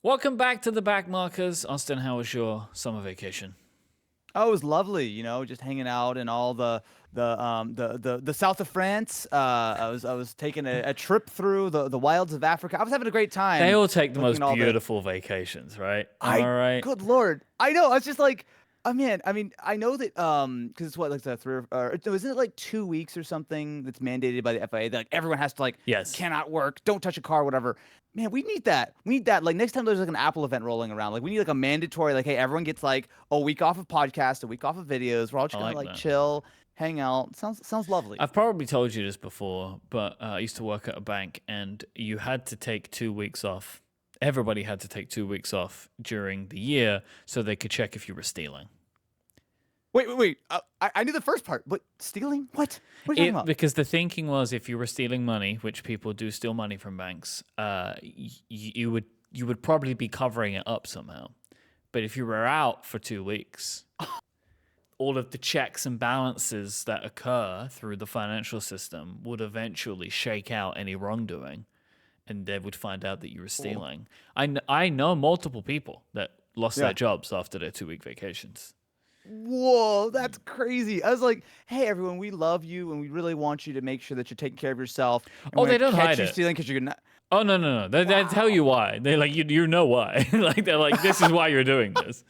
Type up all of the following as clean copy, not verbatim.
Welcome back to the Backmarkers. Austin, how was your summer vacation? Oh, it was lovely, just hanging out in all the south of France. I was taking a trip through the wilds of Africa. I was having a great They time all take the looking most at all the beautiful vacations, right? Am I I right? good Lord. I know. I was just like, oh man, I mean, I know that because it's what like the three or no, isn't it like 2 weeks or something that's mandated by the FIA that like everyone has to like Yes. cannot work, don't touch a car, whatever. Man, we need that. We need that. Like next time there's like an Apple event rolling around, like we need like a mandatory, like, hey, everyone gets like a week off of podcasts, a week off of videos. We're all I just gonna like like that. chill, hang out. Sounds lovely. I've probably told you this before, but I used to work at a bank and you had to take 2 weeks off. Everybody had to take 2 weeks off during the year so they could check if you were stealing. Wait. I knew the first part, but stealing? What are you talking about? Because the thinking was if you were stealing money, which people do steal money from banks, you would probably be covering it up somehow. But if you were out for 2 weeks, all of the checks and balances that occur through the financial system would eventually shake out any wrongdoing, and they would find out that you were Oh. stealing. I know multiple people that lost their Yeah. jobs after their 2 week vacations. Whoa, that's crazy. I was like, hey, everyone, we love you and we really want you to make sure that you're taking care of yourself. And Oh, we're they going to don't catch hide you it. stealing because you're not. Oh no! They tell you Wow. why. They like you know why. Like they're like this is why you're doing this.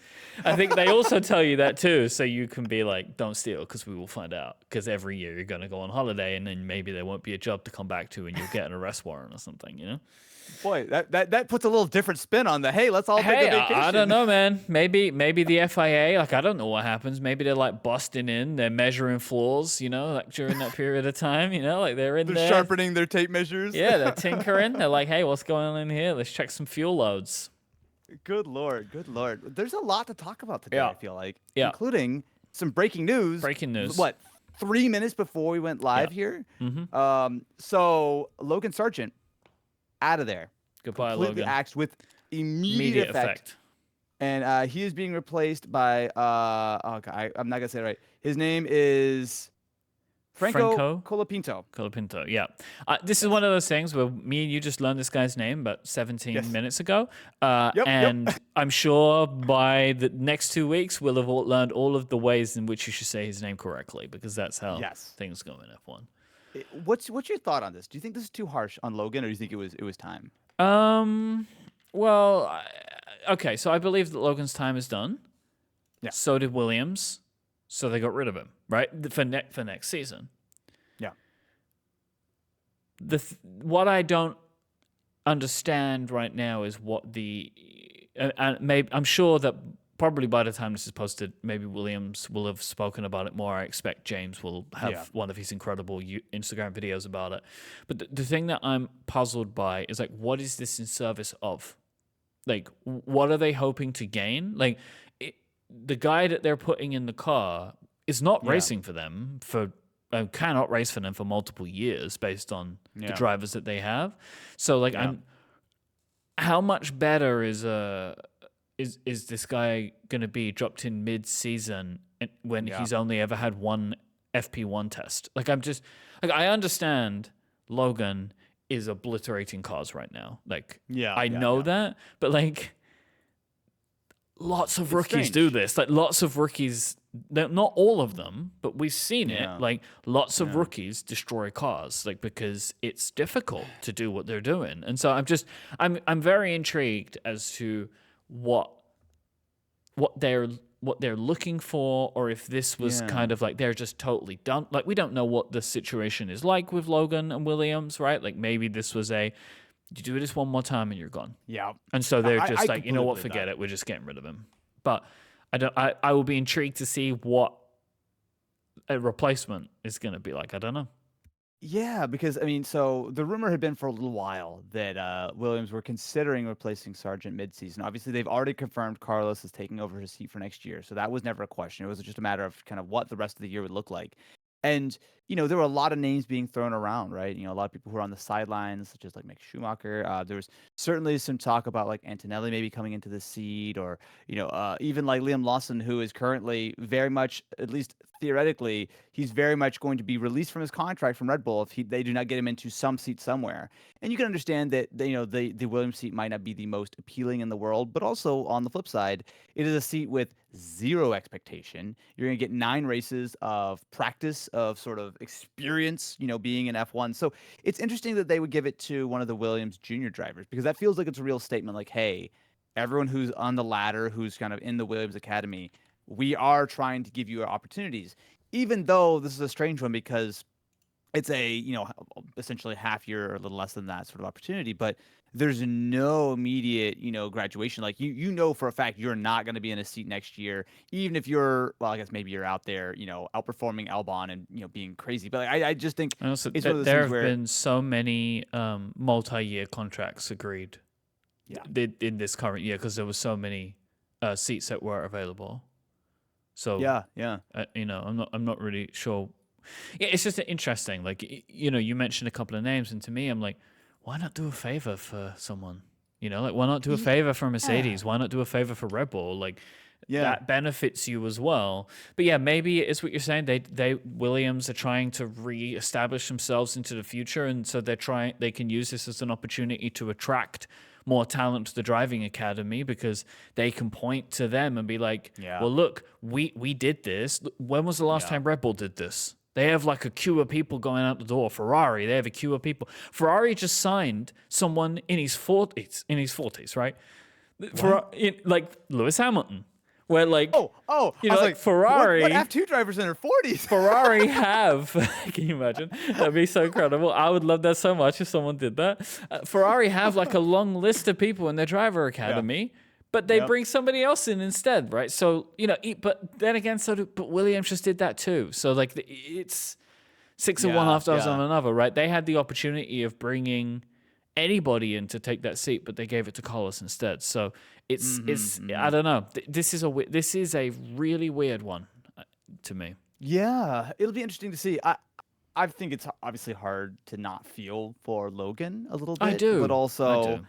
I think they also tell you that too, so you can be like, don't steal because we will find out. Because every year you're gonna go on holiday and then maybe there won't be a job to come back to and you'll get an arrest warrant or something. You know. Boy, that puts a little different spin on the, hey, let's all take a Hey, I don't vacation. know, man. Maybe the FIA, like I don't know what happens. Maybe they're like busting in, they're measuring floors, like during that period of time, like they're in They're there. sharpening their tape measures. Yeah, they're tinkering. They're like, hey, what's going on in here? Let's check some fuel loads. Good Lord. Good Lord. There's a lot to talk about today, Yeah. I feel like, Yeah. including some breaking news. Breaking news. What, 3 minutes before we went Yeah. live here? Mm-hmm. So Logan Sargeant out of there. Goodbye, Completely Logan. axed with immediate Immediate effect. effect. And he is being replaced by oh God, I'm not gonna say it right. His name is Franco Franco Colapinto. Colapinto. Yeah. This is Yes. one of those things where me and you just learned this guy's name about 17 Yes. minutes ago. Yep. And I'm sure by the next 2 weeks, we'll have learned all of the ways in which you should say his name correctly because that's how Yes. things go in F1. What's your thought on this? Do you think this is too harsh on Logan, or do you think it was time? Um, well, okay, so I believe that Logan's time is done. Yeah. So did Williams. So they got rid of him, right? For next season. Yeah. What I don't understand right now is what and maybe I'm sure that probably by the time this is posted, maybe Williams will have spoken about it more. I expect James will have Yeah. one of his incredible Instagram videos about it. But the thing that I'm puzzled by is like, what is this in service of? Like, what are they hoping to gain? Like, the guy that they're putting in the car is not Yeah. racing for them cannot race for them for multiple years based on the Yeah. drivers that they have. So like Yeah. how much better is this guy going to be dropped in mid-season when Yeah. he's only ever had one FP1 test? Like I understand Logan is obliterating cars right now. Like Yeah. I know that, but like lots of It's rookies do strange. this. Like lots of rookies, not all of them, but we've seen it. Yeah. Like lots of Yeah. rookies destroy cars, like because it's difficult to do what they're doing. And so I'm very intrigued as to what they're looking for, or if this was Yeah. kind of like they're just totally done. Like we don't know what the situation is like with Logan and Williams, right? Like maybe this was you do this one more time and you're gone. Yeah. And so they're I just like, you know completely what, believe forget that. it. We're just getting rid of him. But I will be intrigued to see what a replacement is going to be like. I don't know. Yeah, because I mean, so the rumor had been for a little while that Williams were considering replacing Sargent midseason. Obviously, they've already confirmed Carlos is taking over his seat for next year, so that was never a question. It was just a matter of kind of what the rest of the year would look like. And there were a lot of names being thrown around, right? A lot of people who are on the sidelines, such as like Mick Schumacher. There was certainly some talk about like Antonelli maybe coming into the seat, or even like Liam Lawson, who is currently very much, at least theoretically, he's very much going to be released from his contract from Red Bull if they do not get him into some seat somewhere. And you can understand that the Williams seat might not be the most appealing in the world, but also on the flip side, it is a seat with zero expectation. You're going to get 9 races of practice, of sort of experience, being in F1. So it's interesting that they would give it to one of the Williams junior drivers, because that feels like it's a real statement like, hey, everyone who's on the ladder, who's kind of in the Williams Academy, we are trying to give you opportunities. Even though this is a strange one because it's a, essentially half year or a little less than that sort of opportunity, but there's no immediate, graduation. Like for a fact you're not going to be in a seat next year, even if you're, well, I guess maybe you're out there, outperforming Albon and, being crazy. But I just think And also, it's one of those there things have where, been so many multi-year contracts agreed in this current year because there were so many seats that were available. So yeah. I'm not really sure. Yeah, it's just interesting. Like you mentioned a couple of names, and to me, I'm like, why not do a favor for someone? Like why not do a favor for Mercedes? Why not do a favor for Red Bull? Like that benefits you as well. But yeah, maybe it's what you're saying. They Williams are trying to re-establish themselves into the future, and so they can use this as an opportunity to attract more talent to the driving academy, because they can point to them and be like, well, look, we did this. When was the last time Red Bull did this? They have like a queue of people going out the door. Ferrari, they have a queue of people. Ferrari just signed someone in his 40s, right? Like Lewis Hamilton. Where like I was like Ferrari, what F2 drivers in their 40s? Ferrari have, can you imagine? That'd be so incredible. I would love that so much if someone did that. Ferrari have like a long list of people in their driver academy, but they bring somebody else in instead, right? So but then again, but Williams just did that too. So like it's 6 of one, half dozen of another, right? They had the opportunity of bringing anybody in to take that seat, but they gave it to Carlos instead. So it's I don't know. This is a really weird one to me. Yeah, it'll be interesting to see. I think it's obviously hard to not feel for Logan a little bit. I do, but also,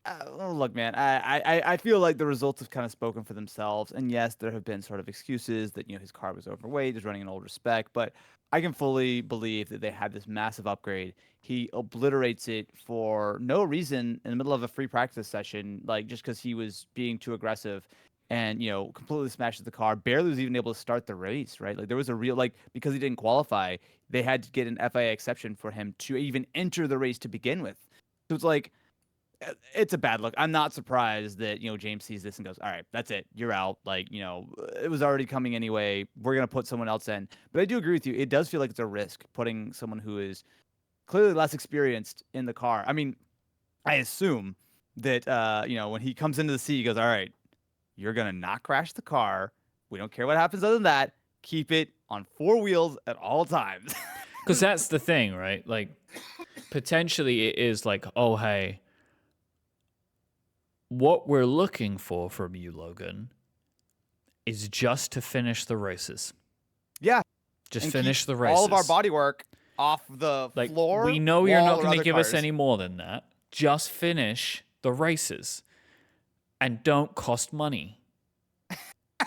I do. Look, man, I feel like the results have kind of spoken for themselves. And yes, there have been sort of excuses that his car was overweight, he's running an older spec, but I can fully believe that they had this massive upgrade. He obliterates it for no reason in the middle of a free practice session, like just because he was being too aggressive, and completely smashes the car. Barely was even able to start the race, right? Like there was a real, like, because he didn't qualify, they had to get an FIA exception for him to even enter the race to begin with. So it's like, it's a bad look. I'm not surprised that James sees this and goes, all right, that's it, you're out. Like it was already coming anyway, we're gonna put someone else in. But I do agree with you, it does feel like it's a risk putting someone who is clearly less experienced in the car. I mean, I assume that when he comes into the seat, he goes, all right, you're gonna not crash the car, we don't care what happens other than that, keep it on 4 wheels at all times. Because that's the thing, right? Like potentially it is like, oh hey, what we're looking for from you, Logan, is just to finish the races. Yeah. Just finish the races. All of our body work off the floor. We know you're not going to give us any more than that. Just finish the races. And don't cost money.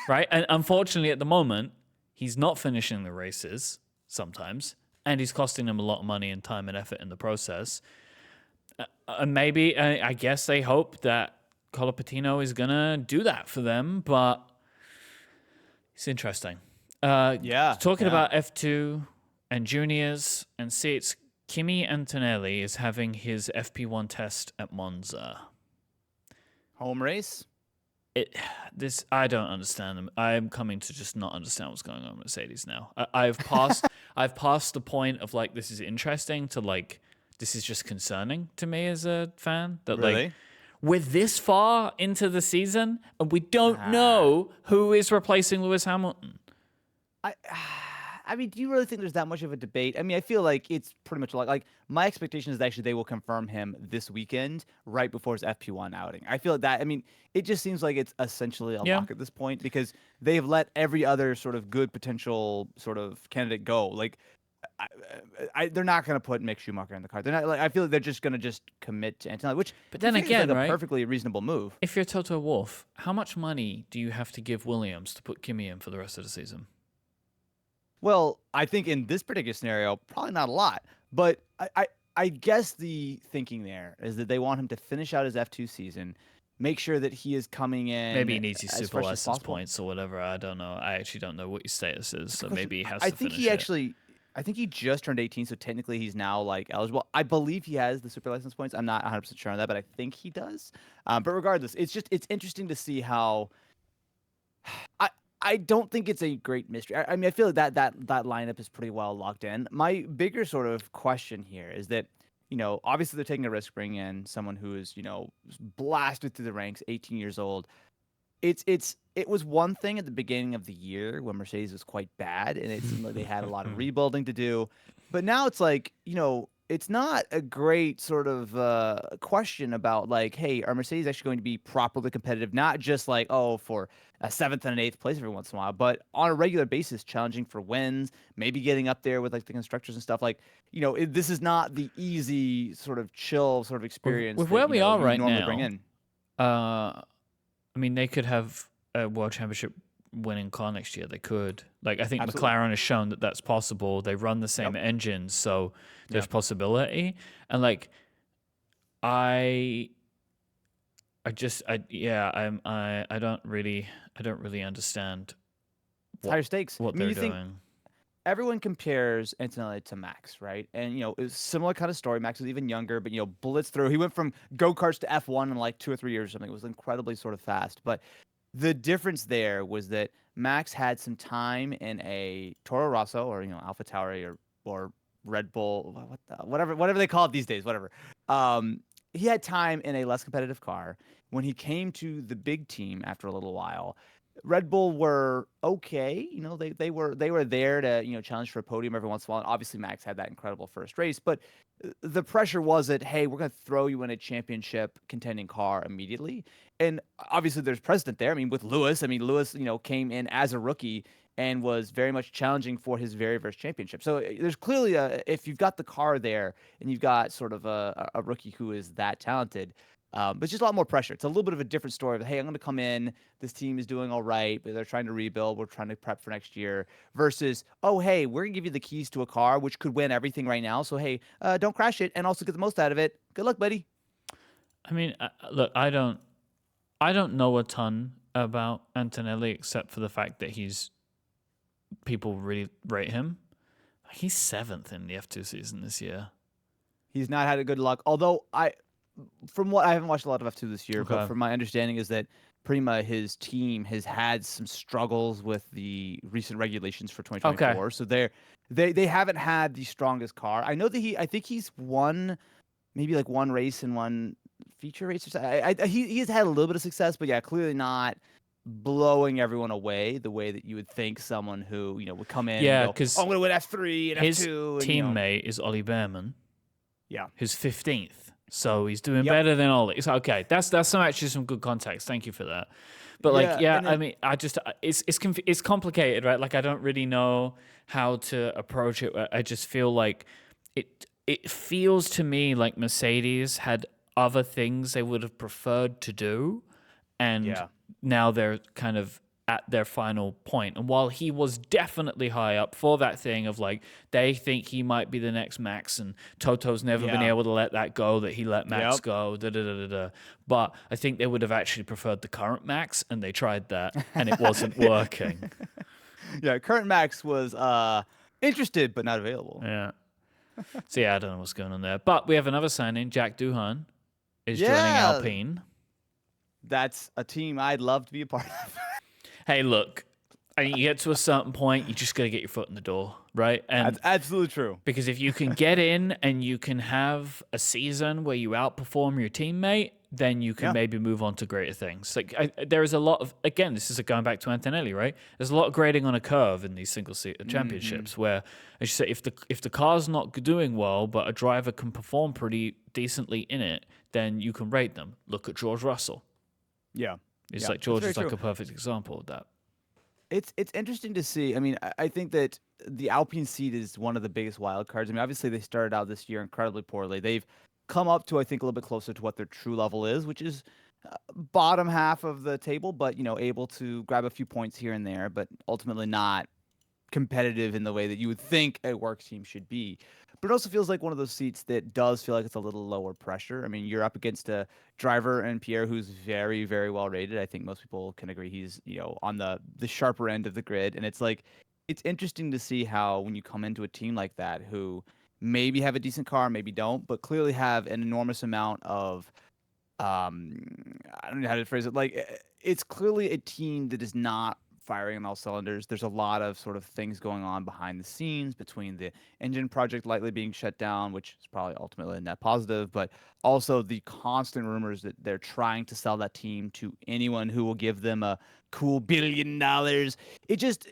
Right? And unfortunately, at the moment, he's not finishing the races sometimes. And he's costing them a lot of money and time and effort in the process. And maybe, I guess they hope that Colapatino is going to do that for them, but it's interesting. Talking about F2 and juniors and seats, Kimi Antonelli is having his FP1 test at Monza. Home race? I don't understand them. I'm coming to just not understand what's going on with Mercedes now. I've passed the point of like, this is interesting to like, this is just concerning to me as a fan. That really? Like, we're this far into the season and we don't know who is replacing Lewis Hamilton. I I mean, do you really think there's that much of a debate? I mean, I feel like it's pretty much like my expectation is that actually they will confirm him this weekend, right before his FP1 outing. I feel like that. I mean, it just seems like it's essentially a Yeah. lock at this point because they've let every other sort of good potential sort of candidate go. Like, I, they're not going to put Mick Schumacher in the car. They're not like I feel like they're just going to just commit to Antonelli, which But I then think is like again, a right? perfectly reasonable move. If you're Toto Wolff, how much money do you have to give Williams to put Kimi in for the rest of the season? Well, I think in this particular scenario, probably not a lot. But I guess the thinking there is that they want him to finish out his F2 season, make sure that he is coming Maybe in he needs his as super fresh as license possible. points or whatever. I don't know. I actually don't know what his status is, That's a so good question. maybe he has I to think finish it. I think he just turned 18, so technically he's now like eligible. I believe he has the super license points. I'm not 100% sure on that, but I think he does. But regardless, it's interesting to see how I I don't think it's a great mystery. I mean, I feel like that lineup is pretty well locked in. My bigger sort of question here is that, obviously they're taking a risk bringing in someone who is, blasted through the ranks, 18 years old. It was one thing at the beginning of the year when Mercedes was quite bad and it seemed like they had a lot of rebuilding to do. But now it's like, it's not a great sort of question about like, hey, are Mercedes actually going to be properly competitive? Not just like, oh, for a seventh and an eighth place every once in a while, but on a regular basis, challenging for wins, maybe getting up there with like the constructors and stuff. Like, this is not the easy sort of chill sort of experience With that, where we are you would right normally bring now, in. I mean, they could have a world championship winning car next year. They could. Like, I think Absolutely. McLaren has shown that that's possible. They run the same Yep. engines, so there's Yep. possibility. And like, I, I don't really understand It's what higher stakes. what I mean, they're you think doing. everyone compares Antonelli to Max, right? And it was similar kind of story. Max was even younger, but bullets through. He went from go karts to F1 in like 2 or 3 years or something. It was incredibly sort of fast. But the difference there was that Max had some time in a Toro Rosso or Alpha Tauri or Red Bull, whatever they call it these days, whatever. He had time in a less competitive car. When he came to the big team after a little while, Red Bull were okay. They were there to challenge for a podium every once in a while. And obviously, Max had that incredible first race, but the pressure was that hey, we're going to throw you in a championship contending car immediately. And obviously, there's precedent there. I mean, with Lewis, Lewis came in as a rookie and was very much challenging for his very first championship. So there's clearly if you've got the car there and you've got sort of a rookie who is that talented. But it's just a lot more pressure. It's a little bit of a different story of, hey, I'm going to come in. This team is doing all right, but they're trying to rebuild. We're trying to prep for next year. Versus, oh, hey, we're going to give you the keys to a car, which could win everything right now. So, hey, don't crash it and also get the most out of it. Good luck, buddy. I mean, look, I don't know a ton about Antonelli except for the fact that people really rate him. He's seventh in the F2 season this year. He's not had a good luck. Although, from what I haven't watched a lot of F2 this year, but Okay. from my understanding is that Prima, his team, has had some struggles with the recent regulations for Okay. 2024. So they haven't had the strongest car. I know that I think he's won maybe like one race and one feature race or something. He has had a little bit of success, but yeah, clearly not blowing everyone away the way that you would think someone who would come in and Yeah, go, oh, because I'm going to win F3 and his F2 and teammate is Ollie Behrman, yeah. who's 15th. So he's doing Yep. better than Ollie. So, okay, that's actually some good context. Thank you for that. But like, Yeah, yeah, and I then mean, it's complicated, right? Like, I don't really know how to approach it. I just feel like it feels to me like Mercedes had other things they would have preferred to do, and yeah. now they're kind of at their final point. And while he was definitely high up for that thing of like they think he might be the next Max, and Toto's never been Yeah. able to let that go, that he let Max Yep. go, da da da da da. But I think they would have actually preferred the current Max, and they tried that, and it wasn't working. Yeah, current Max was interested but not available. Yeah. So yeah, I don't know what's going on there. But we have another signing. Jack Doohan is joining Yeah, Alpine. that's a team I'd love to be a part of. Hey, look, I mean, you get to a certain point, you just got to get your foot in the door, right? And That's absolutely true. because if you can get in and you can have a season where you outperform your teammate, then you can Yeah. maybe move on to greater things. Like there is a lot of, again, this is going back to Antonelli, right? There's a lot of grading on a curve in these single seat Mm-hmm. championships where, as you say, if the car's not doing well, but a driver can perform pretty decently in it, then you can rate them. Look at George Russell. Yeah. It's Yeah. like That's George very is like true. a perfect example of that. It's interesting to see. I mean, I think that the Alpine seed is one of the biggest wild cards. I mean, obviously they started out this year incredibly poorly. They've come up to, I think, a little bit closer to what their true level is, which is bottom half of the table, but able to grab a few points here and there, but ultimately not competitive in the way that you would think a work team should be. But it also feels like one of those seats that does feel like it's a little lower pressure. I mean, you're up against a driver and Pierre who's very, very well rated. I think most people can agree he's, on the sharper end of the grid. And it's like it's interesting to see how when you come into a team like that who maybe have a decent car, maybe don't, but clearly have an enormous amount of I don't know how to phrase it. Like it's clearly a team that is not firing on all cylinders. There's a lot of sort of things going on behind the scenes between the engine project lightly being shut down, which is probably ultimately a net positive, but also the constant rumors that they're trying to sell that team to anyone who will give them a cool $1 billion. It just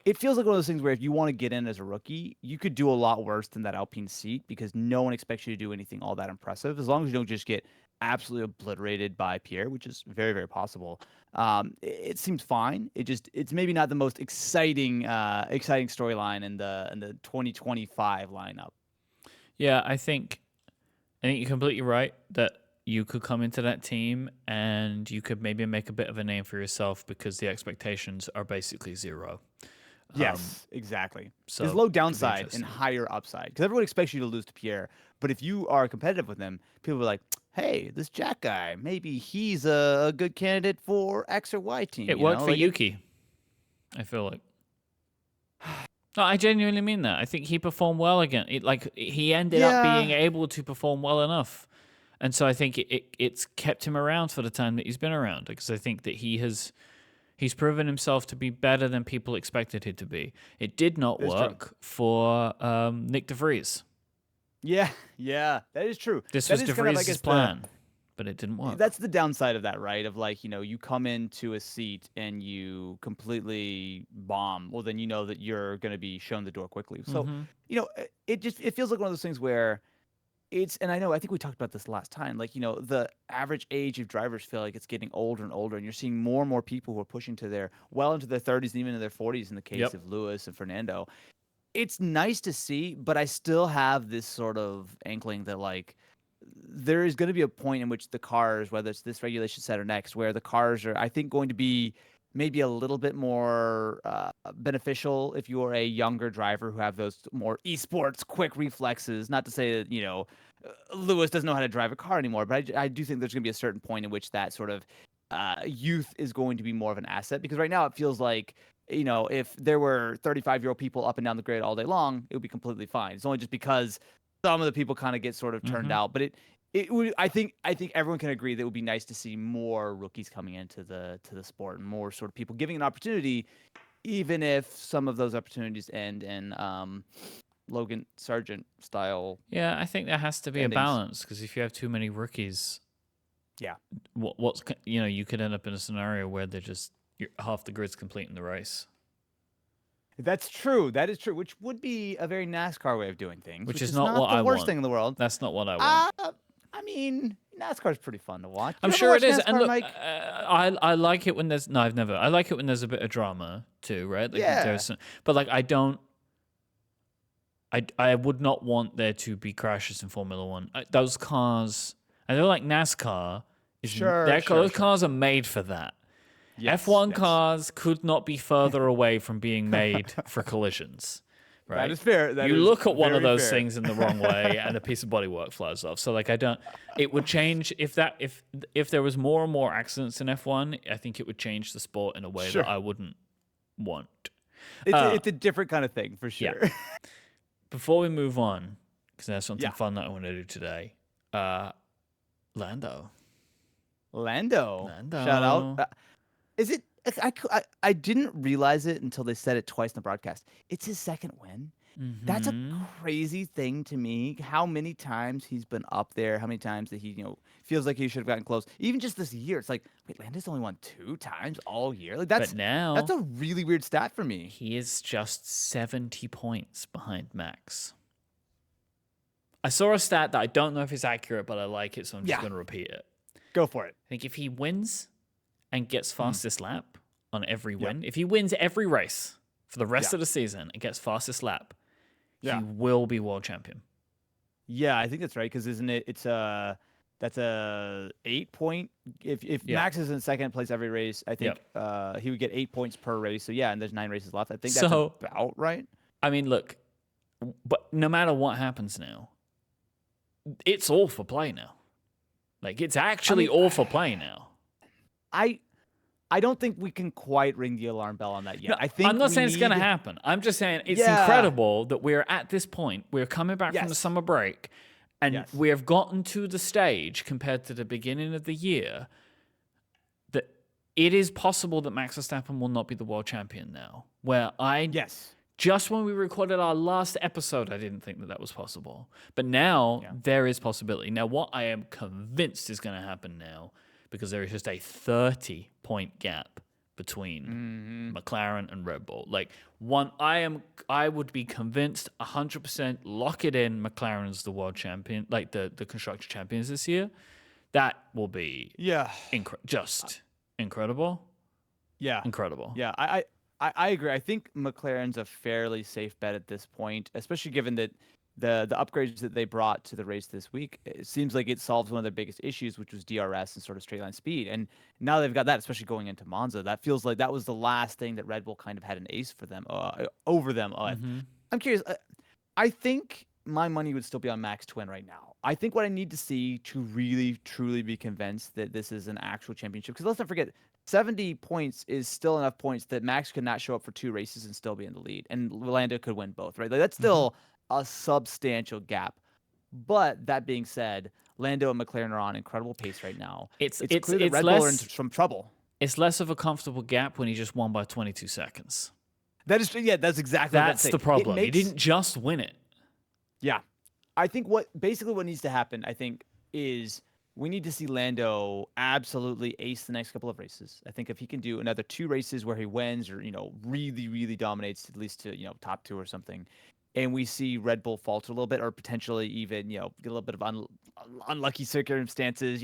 it feels like one of those things where if you want to get in as a rookie, you could do a lot worse than that Alpine seat because no one expects you to do anything all that impressive as long as you don't just get absolutely obliterated by Pierre, which is very, very possible. It seems fine. It's maybe not the most exciting storyline in the 2025 lineup. Yeah, I think you're completely right that you could come into that team and you could maybe make a bit of a name for yourself because the expectations are basically zero. Yes, exactly. There's So low it could be downside and interesting. higher upside because everyone expects you to lose to Pierre. But if you are competitive with him, people are like, "Hey, this Jack guy, maybe he's a good candidate for X or Y team." It worked for Like Yuki, I feel like. No, I genuinely mean that. I think he performed well again. He ended up being yeah, able to perform well enough, and so I think it's kept him around for the time that he's been around because I think that he's proven himself to be better than people expected him to be. It did not that's true. work for Nick DeVries. Yeah, yeah, that is true. This That was is kind of, I DeVries' guess, plan, but it didn't work. that's the downside of that, right? Of like, you come into a seat and you completely bomb. Well, then you know that you're going to be shown the door quickly. So, Hmm. it feels like one of those things where and I think we talked about this last time. Like, the average age of drivers feel like it's getting older and older, and you're seeing more and more people who are pushing to well into their 30s and even in their 40s in the case Yep. of Lewis and Fernando. It's nice to see, but I still have this sort of inkling that like there is going to be a point in which the cars, whether it's this regulation set or next, where the cars are, I think, going to be maybe a little bit more beneficial if you are a younger driver who have those more esports quick reflexes. Not to say that Lewis doesn't know how to drive a car anymore, but I do think there's going to be a certain point in which that sort of youth is going to be more of an asset because right now it feels like if there were 35-year-old people up and down the grid all day long, it would be completely fine. It's only just because some of the people kind of get sort of turned Hmm. out, but it would I think everyone can agree that it would be nice to see more rookies coming into the sport and more sort of people giving an opportunity, even if some of those opportunities end in Logan Sargeant style Yeah, I think there has to be a endings. balance because if you have too many rookies, Yeah. you could end up in a scenario where half the grid's completing the race, That's true. That is true, which would be a very NASCAR way of doing things, which which is is not not what the I worst want. thing in the world. That's not what I want. Uh, I mean, NASCAR's pretty fun to watch. I'm You ever sure it watch is. And NASCAR, look, Mike? I like it when there's no, I've never. I like it when there's a bit of drama too, right? Like Yeah. but like I don't. I would not want there to be crashes in Formula One. Those cars, I know, like NASCAR Sure, sure, those sure. cars are made for that. Yes, F1 yes. cars could not be further away from being made for collisions, That right? is fair. That You is look at one of very those fair. things in the wrong way, and a piece of bodywork flies off. So, like, I don't. It would change if there was more and more accidents in F1. I think it would change the sport in a way that Sure. I wouldn't want. It's a, Uh, it's a different kind of thing for yeah. sure. Before we move on, because there's something Yeah. fun that I want to do today. Lando. Lando. Shout out. Lando. Is it I didn't realize it until they said it twice in the broadcast. It's his second win. That's a Hmm. crazy thing to me. How many times he's been up there, how many times that he, feels like he should have gotten close. Even just this year, it's like, wait, Landis only won 2 times all year. Like But that's now a really weird stat for me. he is just 70 points behind Max. I saw a stat that I don't know if it's accurate, but I like it, so I'm just Yeah, going to repeat it. go for it. I think if he wins and gets Mhm. fastest lap on every Yep. win, if he wins every race for the rest Yeah. of the season and gets fastest lap, he Yeah. will be world champion. Yeah, I think that's right. Because isn't it? That's a 8 point. If Yeah. Max is in second place every race, I Yep. think he would get 8 points per race. So yeah, and there's 9 races left. I think that's So, about right. I mean, look, but no matter what happens now, it's all for play now. Like, it's I actually mean, all for play now. I I don't think we can quite ring the alarm bell on that No, yet. I I'm think not we saying it's going to need. happen. I'm just saying it's Yeah. incredible that we're at this point. We're coming back from the Yes. summer break, and Yes. we have gotten to the stage compared to the beginning of the year that it is possible that Max Verstappen will not be the world champion now. Where Yes. just when we recorded our last episode, I didn't think that that was possible. But now Yeah. there is possibility. Now, what I am convinced is going to happen now, because there is just a 30-point gap between Hmm. McLaren and Red Bull. Like I would be convinced 100%, lock it in, McLaren's the world champion, like the constructor champions this year. That will be Yeah. just incredible. Yeah. Incredible. Yeah. I agree. I think McLaren's a fairly safe bet at this point, especially given that the upgrades that they brought to the race this week, it seems like it solves one of their biggest issues, which was DRS and sort of straight line speed. And now they've got that, especially going into Monza. That feels like that was the last thing that Red Bull kind of had an ace for them over them on. Hmm. I'm curious. I think my money would still be on Max to win right now. I think what I need to see to really, truly be convinced that this is an actual championship, because let's not forget, 70 points is still enough points that Max could not show up for 2 races and still be in the lead, and Lando could win both, right? Like that's Hmm. still a substantial gap. But that being said, Lando and McLaren are on incredible pace right now. It's It's it's clear that it's Red Bull are in less some trouble. it's less of a comfortable gap when he just won by 22 seconds. That is, yeah, that's exactly what I'm That's saying. the It problem. He makes, didn't just win it. yeah, I think what needs to happen, I think, is we need to see Lando absolutely ace the next couple of races. I think if he can do another 2 races where he wins or, really, really dominates at least to, top 2 or something, and we see Red Bull falter a little bit or potentially even, get a little bit of unlucky circumstances,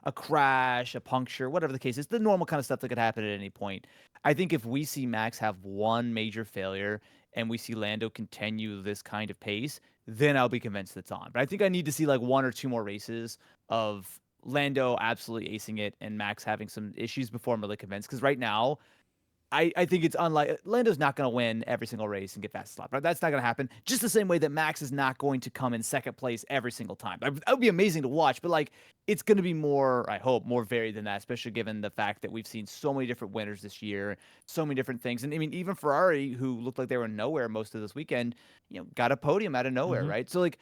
a crash, a puncture, whatever the case is, the normal kind of stuff that could happen at any point. I think if we see Max have one major failure and we see Lando continue this kind of pace, then I'll be convinced it's on. But I think I need to see like 1 or 2 more races of Lando absolutely acing it and Max having some issues before I'm really convinced. Because right now, I think it's unlike Lando's not going to win every single race and get fast lap. Right? That's not going to happen. Just the same way that Max is not going to come in second place every single time. That would be amazing to watch, but like it's going to be more, I hope, more varied than that, especially given the fact that we've seen so many different winners this year, so many different things. And I mean, even Ferrari, who looked like they were nowhere most of this weekend, got a podium out of nowhere, Hmm. right? So like,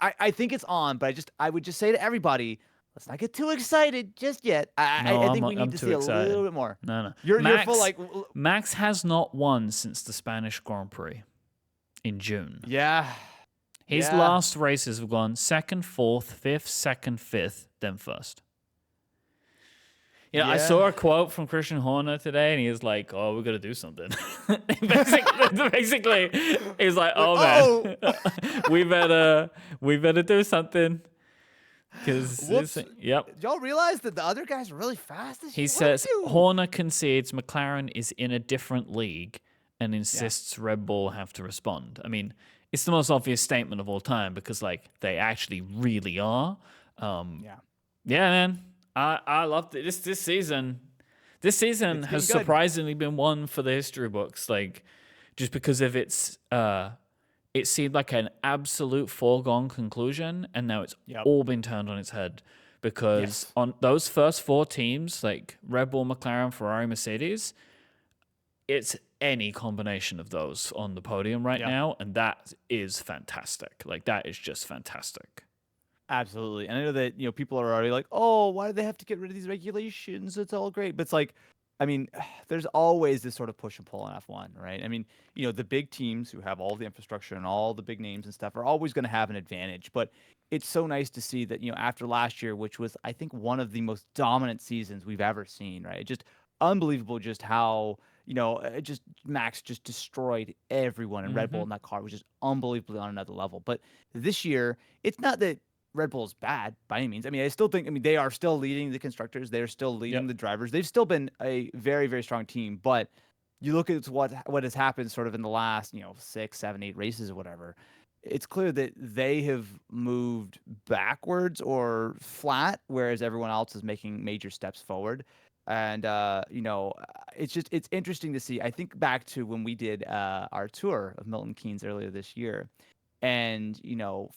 I think it's on, but I would just say to everybody, let's not get too excited just yet. No, I I'm think we need I'm to too see a excited. little bit more. No, no. You're full like Max has not won since the Spanish Grand Prix in June. yeah, His yeah. last races have gone second, fourth, fifth, second, fifth, then first. I Yeah. saw a quote from Christian Horner today, and he was like, "Oh, we're gonna do something." basically, he's like, "Oh man, we better do something." Because Whoops. yep. Did y'all realize that the other guys are really fast this He year? What did says we do? Horner concedes McLaren is in a different league and insists Red Bull have to respond. I mean, it's the most obvious statement of all time because, like, they actually really are. Yeah. Yeah, man. I loved it. This season. This season It's has been good. surprisingly been one for the history books. Like, just because of it seemed like an absolute foregone conclusion, and now it's Yep. all been turned on its head. Because Yes. on those first 4 teams, like Red Bull, McLaren, Ferrari, Mercedes, it's any combination of those on the podium right Yeah. now, and that is fantastic. Like, that is just fantastic. Absolutely. And I know that, people are already like, oh, why do they have to get rid of these regulations? It's all great. But it's like, I mean, there's always this sort of push and pull in F1, right? I mean, the big teams who have all the infrastructure and all the big names and stuff are always going to have an advantage. But it's so nice to see that, after last year, which was, I think, one of the most dominant seasons we've ever seen, right? Just unbelievable just how, just Max just destroyed everyone, and Red Bull Mm-hmm. in that car was just unbelievably on another level. But this year, it's not that Red Bull's bad by any means. I mean, I still think, they are still leading the constructors. They're still leading Yep. the drivers. They've still been a very, very strong team. But you look at what has happened sort of in the last, 6, 7, 8 races or whatever. It's clear that they have moved backwards or flat, whereas everyone else is making major steps forward. And it's interesting to see. I think back to when we did our tour of Milton Keynes earlier this year, and,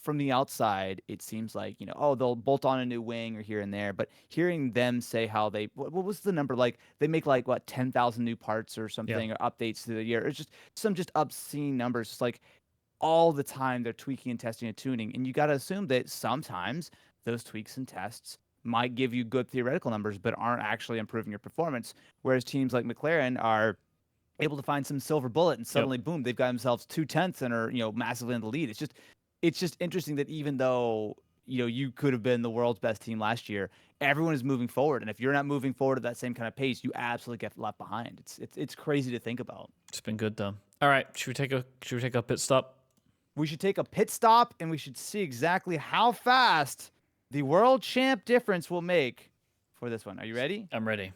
from the outside, it seems like, oh, they'll bolt on a new wing or here and there. But hearing them say how what was the number? Like, they make like, what, 10,000 new parts or Yeah. something, or updates to the year. It's just some just obscene numbers. It's like all the time they're tweaking and testing and tuning. And you got to assume that sometimes those tweaks and tests might give you good theoretical numbers, but aren't actually improving your performance. Whereas teams like McLaren are able to find some silver bullet, and Yep. suddenly, boom, they've got themselves 2/10 and are, massively in the lead. It's just interesting that even though, you could have been the world's best team last year, everyone is moving forward. And if you're not moving forward at that same kind of pace, you absolutely get left behind. It's crazy to think about. It's been good though. All right, should we take a pit stop? We should take a pit stop, and we should see exactly how fast the world champ difference will make for this one. Are you ready? I'm ready.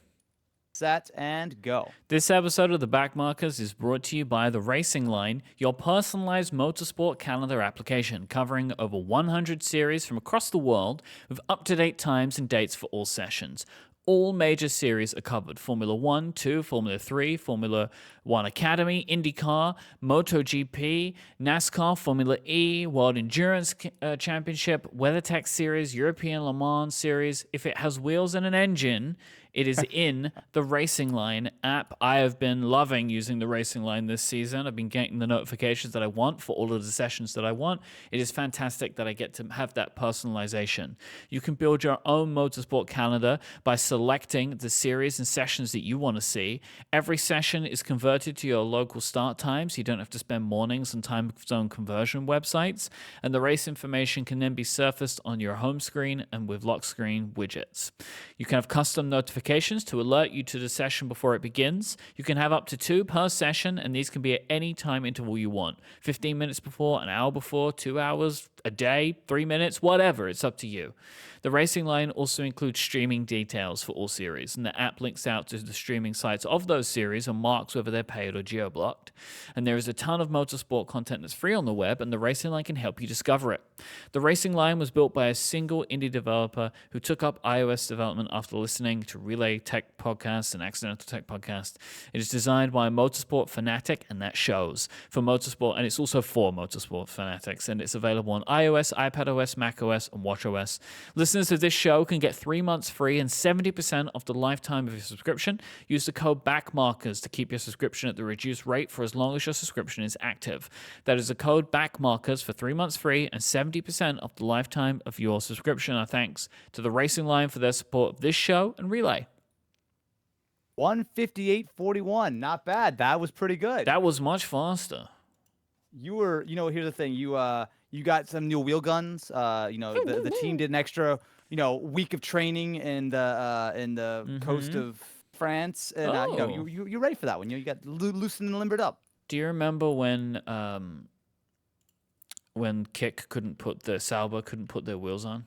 Set and go. This episode of The Backmarkers is brought to you by The Racing Line, your personalized motorsport calendar application covering over 100 series from across the world with up-to-date times and dates for all sessions. All major series are covered: Formula 1, 2, Formula 3, Formula 1 Academy, IndyCar, MotoGP, NASCAR, Formula E, World Endurance Championship, WeatherTech Series, European Le Mans Series. If it has wheels and an engine, it is in the Racing Line app. I have been loving using the Racing Line this season. I've been getting the notifications that I want for all of the sessions that I want. It is fantastic that I get to have that personalization. You can build your own motorsport calendar by selecting the series and sessions that you want to see. Every session is converted to your local start time, so you don't have to spend mornings on time zone conversion websites. And the race information can then be surfaced on your home screen and with lock screen widgets. You can have custom notifications to alert you to the session before it begins. You can have up to 2 per session, and these can be at any time interval you want. 15 minutes before, an hour before, 2 hours, a day, 3 minutes, whatever. It's up to you. The Racing Line also includes streaming details for all series, and the app links out to the streaming sites of those series and marks whether they're paid or geo-blocked. And there is a ton of motorsport content that's free on the web, and the Racing Line can help you discover it. The Racing Line was built by a single indie developer who took up iOS development after listening to Relay Tech Podcast and Accidental Tech Podcast. It is designed by a motorsport fanatic, and that shows. For motorsport, and it's also for motorsport fanatics, and it's available on iOS, iPadOS, macOS, and watchOS. Listeners of this show can get 3 months free and 70% off the lifetime of your subscription. Use the code BACKMARKERS to keep your subscription at the reduced rate for as long as your subscription is active. That is the code BACKMARKERS for 3 months free and 70% off the lifetime of your subscription. Our thanks to the Racing Line for their support of this show and Relay. 158.41. Not bad. That was pretty good. That was much faster. You were, here's the thing. You got some new wheel guns. The team did an extra, week of training in the coast of France, and Oh. you're ready for that one. You got loosened and limbered up. Do you remember when Kick Sauber couldn't put their wheels on?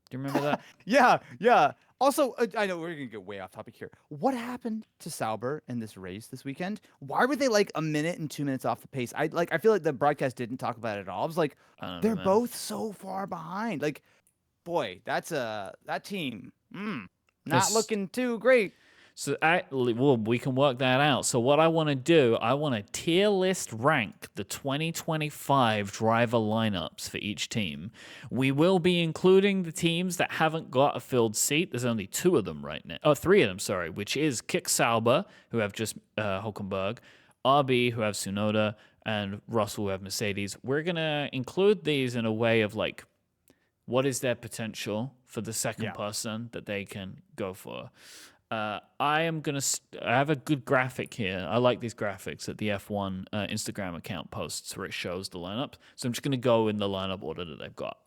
Do you remember that? Yeah. Also, I know we're gonna get way off topic here. What happened to Sauber in this race this weekend? Why were they like a minute and 2 minutes off the pace? I feel like the broadcast didn't talk about it at all. I was like, I don't know, they're man. both so far behind. Like, boy, that team, not This- looking too great. So we can work that out. So what I want to do, I want to tier list rank the 2025 driver lineups for each team. We will be including the teams that haven't got a filled seat. There's only 2 of them right now. Oh, 3 of them, sorry, which is Kick Sauber, who have just Hulkenberg, RB, who have Tsunoda, and Russell, who have Mercedes. We're going to include these in a way of like, what is their potential for the second person that they can go for? I am gonna. I have a good graphic here. I like these graphics that the F1 Instagram account posts where it shows the lineup. So I'm just gonna go in the lineup order that they've got.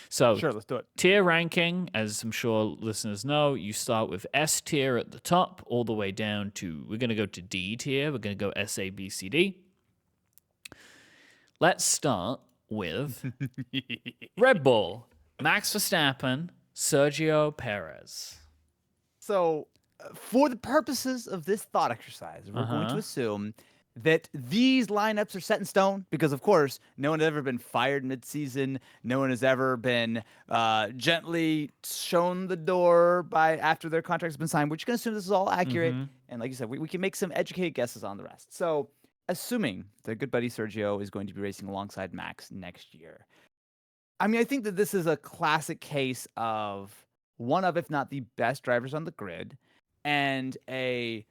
So Sure, let's do it. tier ranking, as I'm sure listeners know, you start with S tier at the top, all the way down to. We're gonna go to D tier. We're gonna go S A B C D. Let's start with Red Bull, Max Verstappen, Sergio Perez. So, for the purposes of this thought exercise, we're going to assume that these lineups are set in stone because, of course, no one has ever been fired mid-season. No one has ever been gently shown the door by after their contract's been signed. We're just going to assume this is all accurate. And like you said, we can make some educated guesses on the rest. So, assuming their good buddy Sergio is going to be racing alongside Max next year. I mean, I think that this is a classic case of one of, if not the best drivers on the grid, and a,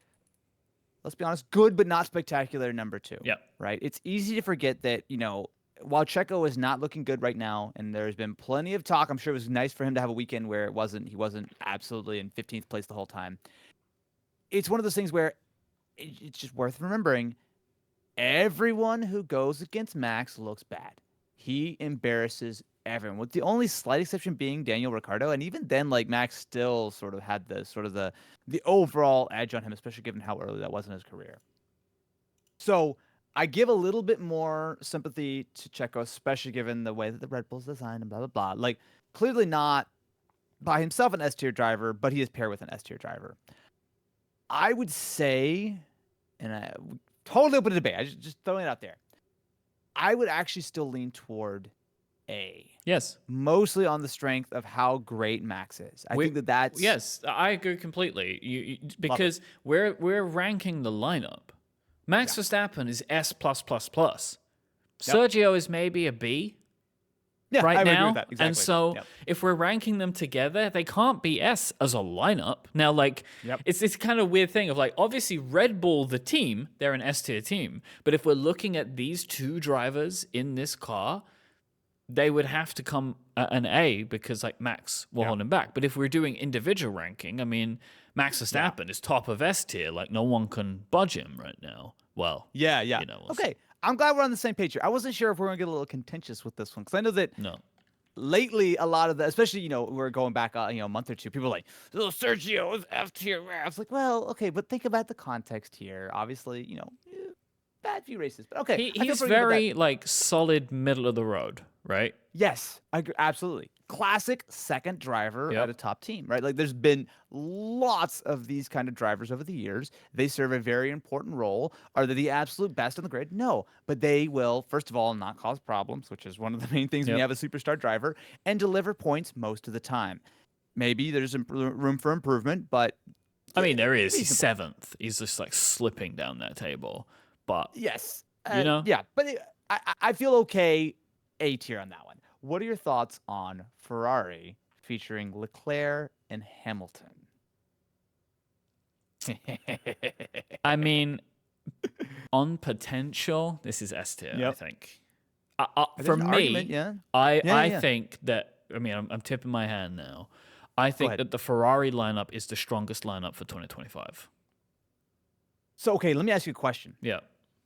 let's be honest, good but not spectacular number two. Yep. Right? It's easy to forget that, while Checo is not looking good right now, and there's been plenty of talk, I'm sure it was nice for him to have a weekend where he wasn't absolutely in 15th place the whole time. It's one of those things where it's just worth remembering. Everyone who goes against Max looks bad. He embarrasses everyone, with the only slight exception being Daniel Ricciardo, and even then, like, Max still sort of had the overall edge on him, especially given how early that was in his career. So I give a little bit more sympathy to Checo, especially given the way that the Red Bull's designed and blah blah blah. Like, clearly not by himself an S tier driver, but he is paired with an S tier driver. I would say, and I totally open to debate. I just throwing it out there. I would actually still lean toward A. Yes. Mostly on the strength of how great Max is. I think that's... Yes, I agree completely. Because we're ranking the lineup. Max Verstappen is S+++. Sergio is maybe a B. Right I would now. agree with that. Exactly. And so if we're ranking them together, they can't be S as a lineup. Now, like, it's kind of weird thing of, like, obviously Red Bull, the team, they're an S tier team. But if we're looking at these two drivers in this car, they would have to come an A because, like, Max will hold him back. But if we're doing individual ranking, I mean, Max Verstappen is top of S tier. Like, no one can budge him right now. Well, Okay. I'm glad we're on the same page here. I wasn't sure if we were going to get a little contentious with this one because I know that lately a lot of the, especially, we're going back, a month or two, people are like, oh, Sergio is F tier. I was like, well, okay, but think about the context here. Obviously, bad few races, but okay. He's very, like, solid middle of the road, right? Yes, I agree. Absolutely. Classic second driver at a top team, right? Like, there's been lots of these kind of drivers over the years. They serve a very important role. Are they the absolute best on the grid? No, but they will, first of all, not cause problems, which is one of the main things when you have a superstar driver, and deliver points most of the time. Maybe there's room for improvement, but... I mean, there is. He's seventh. He's just, like, slipping down that table. But, yes. Yeah, but I feel okay A tier on that one. What are your thoughts on Ferrari featuring Leclerc and Hamilton? I mean, on potential, this is S tier, I think. For me, I think that, I mean, I'm tipping my hand now. I think that the Ferrari lineup is the strongest lineup for 2025. So, okay, let me ask you a question. Yeah.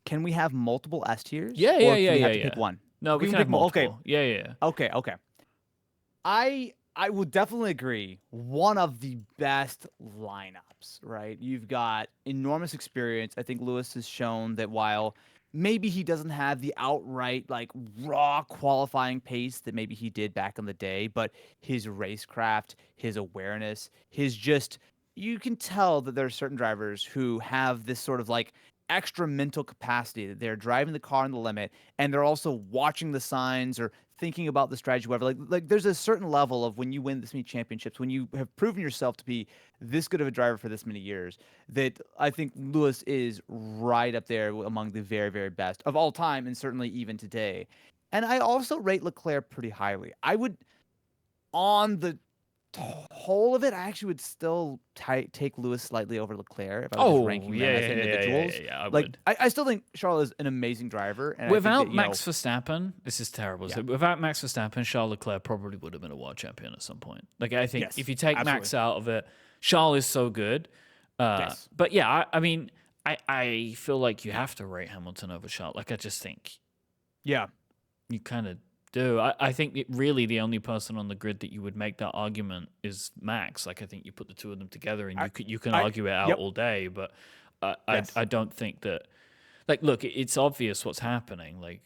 Can we have multiple S tiers? Yeah. Or can we have to pick one? No, we can have multiple. Okay. Yeah. Okay. I would definitely agree. One of the best lineups, right? You've got enormous experience. I think Lewis has shown that while maybe he doesn't have the outright, like, raw qualifying pace that maybe he did back in the day, but his racecraft, his awareness, you can tell that there are certain drivers who have this sort of, like, extra mental capacity, that they're driving the car on the limit and they're also watching the signs or thinking about the strategy, whatever. Like there's a certain level of when you win this many championships, when you have proven yourself to be this good of a driver for this many years, that I think Lewis is right up there among the very, very best of all time, and certainly even today. And I also rate Leclerc pretty highly. I would, on the whole of it, I actually would still take Lewis slightly over Leclerc if I was just ranking them as individuals. I still think Charles is an amazing driver. And without I think that, Max Verstappen, this is terrible. So without Max Verstappen, Charles Leclerc probably would have been a world champion at some point. Like, I think if you take Max out of it, Charles is so good. Yes. But yeah, I mean, I feel like you have to rate Hamilton over Charles. Like, I just think Yeah. you kind of do. I think really the only person on the grid that you would make that argument is Max. Like, I think you put the two of them together and I you can I argue it out yep. all day. But I Yes. don't think that, like, look, it's obvious what's happening. Like,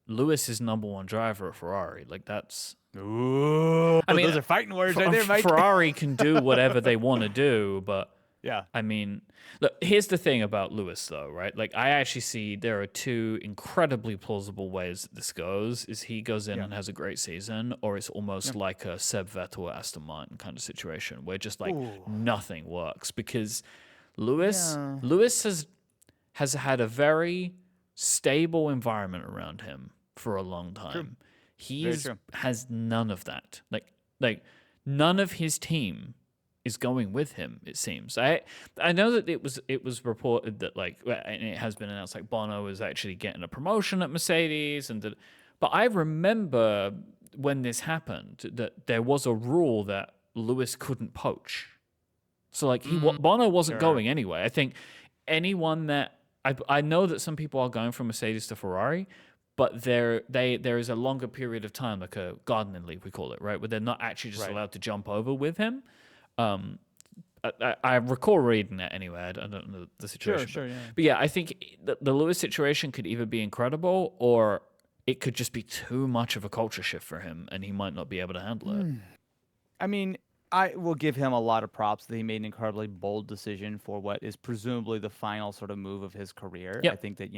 Lewis is number one driver at Ferrari. Like, that's, Ooh, I mean, those are fighting words right there, Mike. Ferrari can do whatever they want to do, but Yeah. I mean, look, here's the thing about Lewis, though, right? Like, I actually see there are two incredibly plausible ways that this goes. Is he goes in Yeah. and has a great season, or it's almost Yeah. like a Seb Vettel or Aston Martin kind of situation where just like Ooh. nothing works because Yeah. Lewis has had a very stable environment around him for a long time. True. He Very true. has none of that. Like none of his team is going with him. It seems. I know that it was reported that like, and it has been announced like Bono is actually getting a promotion at Mercedes, but I remember when this happened that there was a rule that Lewis couldn't poach. So like Bono wasn't Sure. going anyway. I think anyone that I know that some people are going from Mercedes to Ferrari, but there is a longer period of time, like a gardening leave we call it, right, where they're not actually just Right. allowed to jump over with him. I recall reading that anyway. I don't know the situation. Sure. Yeah. But yeah, I think the Lewis situation could either be incredible or it could just be too much of a culture shift for him, and he might not be able to handle it. I mean, I will give him a lot of props that he made an incredibly bold decision for what is presumably the final sort of move of his career. I Yep. think that,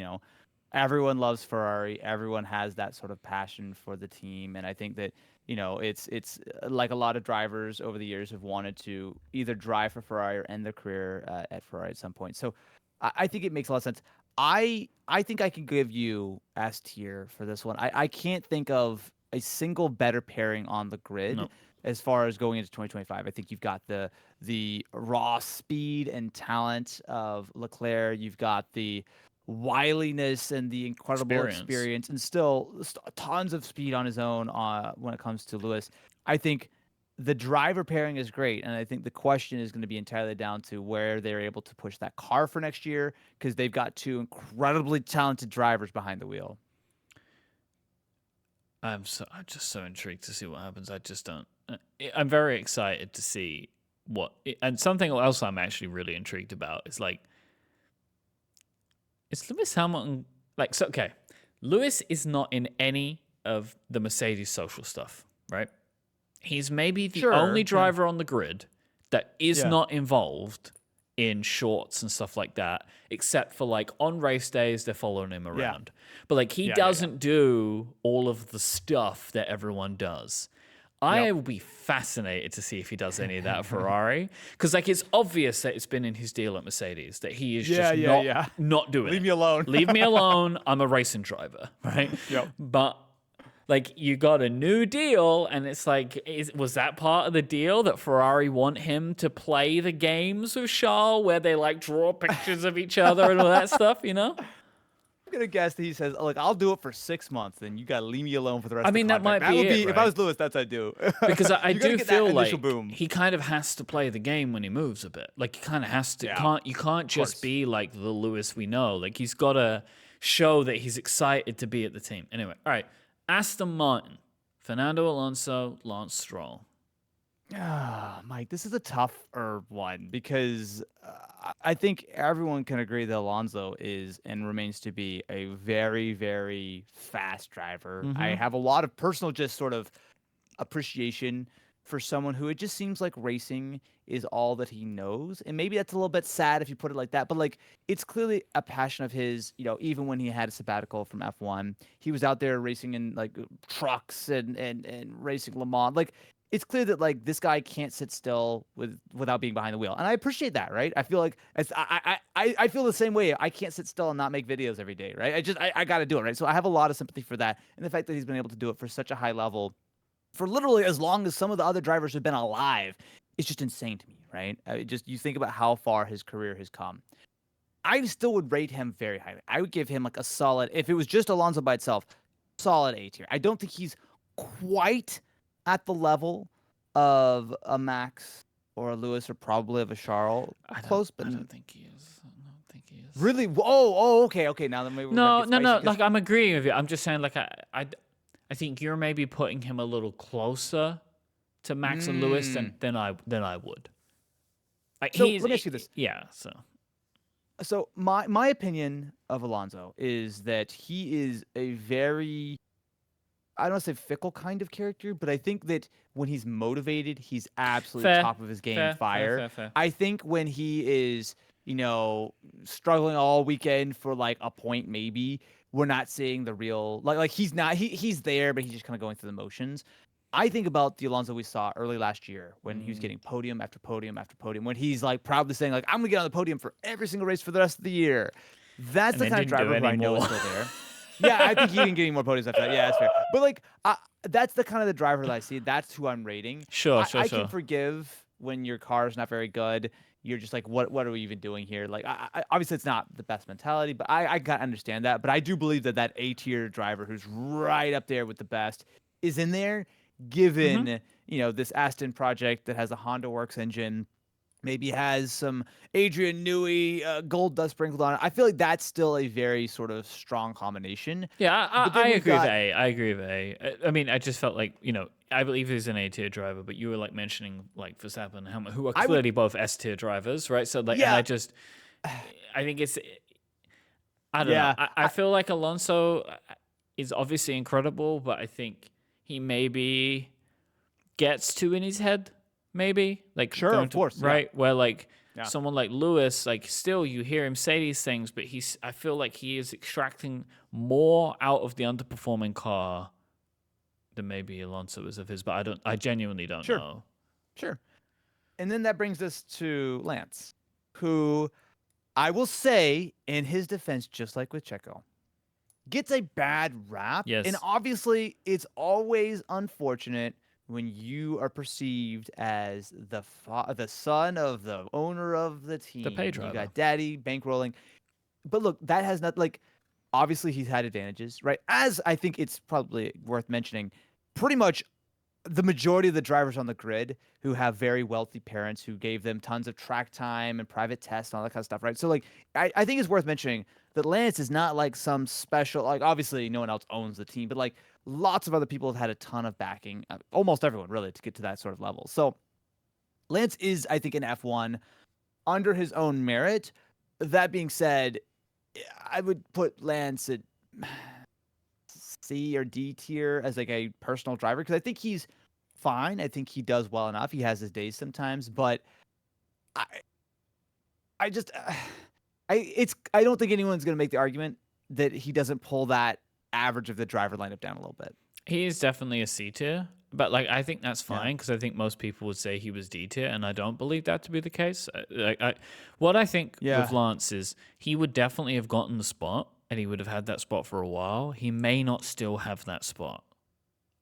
everyone loves Ferrari. Everyone has that sort of passion for the team. And I think that, it's like a lot of drivers over the years have wanted to either drive for Ferrari or end their career at Ferrari at some point. So I think it makes a lot of sense. I think I can give you S tier for this one. I can't think of a single better pairing on the grid No. as far as going into 2025. I think you've got the raw speed and talent of Leclerc. You've got the wiliness and the incredible experience and still tons of speed on his own when it comes to Lewis. I think the driver pairing is great, and I think the question is going to be entirely down to where they're able to push that car for next year because they've got two incredibly talented drivers behind the wheel. I'm just so intrigued to see what happens. I just don't. I'm very excited to see and something else I'm actually really intrigued about is like, is Lewis Hamilton like so? Okay, Lewis is not in any of the Mercedes social stuff, right? He's maybe the only driver on the grid that is not involved in shorts and stuff like that, except for like on race days, they're following him around. But like he doesn't do all of the stuff that everyone does. I will be fascinated to see if he does any of that at Ferrari. Because like it's obvious that it's been in his deal at Mercedes that he is just not doing it. Leave me alone. Leave me alone. I'm a racing driver, right? Yep. But like you got a new deal, and it's like, was that part of the deal that Ferrari want him to play the games with Charles, where they like draw pictures of each other and all that stuff? You know, I'm gonna guess that he says, "Look, I'll do it for 6 months, then you gotta leave me alone for the rest." I mean, of the that might contract." be it, If I right? was Lewis, that's what I'd do. Because I You gotta do get feel that like initial boom. he kind of has to play the game when he moves a bit. Like he kind of has to. Yeah. You can't just course. be like the Lewis we know. Like he's got to show that he's excited to be at the team. Anyway, all right, Aston Martin, Fernando Alonso, Lance Stroll. Mike, this is a tougher one because I think everyone can agree that Alonso is and remains to be a very, very fast driver. I have a lot of personal, just sort of appreciation for someone who it just seems like racing is all that he knows. And maybe that's a little bit sad if you put it like that, but like it's clearly a passion of his, even when he had a sabbatical from F1, he was out there racing in like trucks and racing Le Mans. Like it's clear that like this guy can't sit still without being behind the wheel. And I appreciate that, right? I feel like I feel the same way. I can't sit still and not make videos every day, right? I got to do it, right? So I have a lot of sympathy for that. And the fact that he's been able to do it for such a high level for literally as long as some of the other drivers have been alive, it's just insane to me, right? You think about how far his career has come. I still would rate him very highly. I would give him like a solid, if it was just Alonso by itself, solid A tier. I don't think he's quite at the level of a Max or a Lewis or probably of a Charles. Close, but I don't think he is. I don't think he is. really. Oh, okay, okay. Now then maybe we're gonna No, get no, spicy no. because Like I'm agreeing with you. I'm just saying, like I think you're maybe putting him a little closer to Max and Lewis than I would. Like so let me ask you this. yeah. So So my opinion of Alonso is that he is a very, I don't want to say fickle kind of character, but I think that when he's motivated, he's absolutely fair, top of his game, fair, fair, fire. fair, fair. I think when he is, struggling all weekend for like a point, maybe we're not seeing the real like he's not he's there, but he's just kind of going through the motions. I think about the Alonso we saw early last year when he was getting podium after podium after podium, when he's like proudly saying like I'm gonna get on the podium for every single race for the rest of the year. That's And the then kind of didn't do driver who I know is anymore. still there. Yeah, I think he didn't get any more podiums after that. Yeah, that's fair. But like, that's the kind of the driver that I see. That's who I'm rating. Sure, I can sure. forgive when your car is not very good. You're just like, what are we even doing here? Like, obviously it's not the best mentality, but I can understand that. But I do believe that A tier driver who's right up there with the best is in there, Mm-hmm. given this Aston project that has a Honda Works engine, maybe has some Adrian Newey gold dust sprinkled on it. I feel like that's still a very sort of strong combination. Yeah, But I then we've agree with got A. I agree with A. I mean, I just felt like, I believe he's an A tier driver, but you were like mentioning like Verstappen and Hamilton, who are I would clearly both S tier drivers, right? So like, and yeah I think I don't know. yeah I feel like Alonso is obviously incredible, but I think he maybe gets too in his head, maybe like sure going of to course yeah right where like yeah someone like Lewis, like still you hear him say these things, but I feel like he is extracting more out of the underperforming car than maybe Alonso is of his. But I genuinely don't sure know. sure. And then that brings us to Lance, who I will say in his defense, just like with Checo, gets a bad rap. And Yes, obviously, it's always unfortunate when you are perceived as the son of the owner of the the pay team. You driver. got daddy bankrolling. But look, that has not like obviously he's had advantages, right? As I think it's probably worth mentioning, pretty much the majority of the drivers on the grid who have very wealthy parents who gave them tons of track time and private tests and all that kind of stuff, right? So like I think it's worth mentioning that Lance is not like some special like obviously no one else owns the team, but like lots of other people have had a ton of backing, almost everyone really to get to that sort of level. So Lance is I think an F1 under his own merit. That being said, I would put Lance at C or D tier as like a personal driver because I think he's fine. I think he does well enough. He has his days sometimes, but I I just I don't think anyone's going to make the argument that he doesn't pull that average of the driver lineup down a little bit. He is definitely a C tier, but like I think that's Yeah. fine because I think most people would say he was D tier, and I don't believe that to be the case. What I think with Yeah. Lance is he would definitely have gotten the spot, and he would have had that spot for a while. He may not still have that spot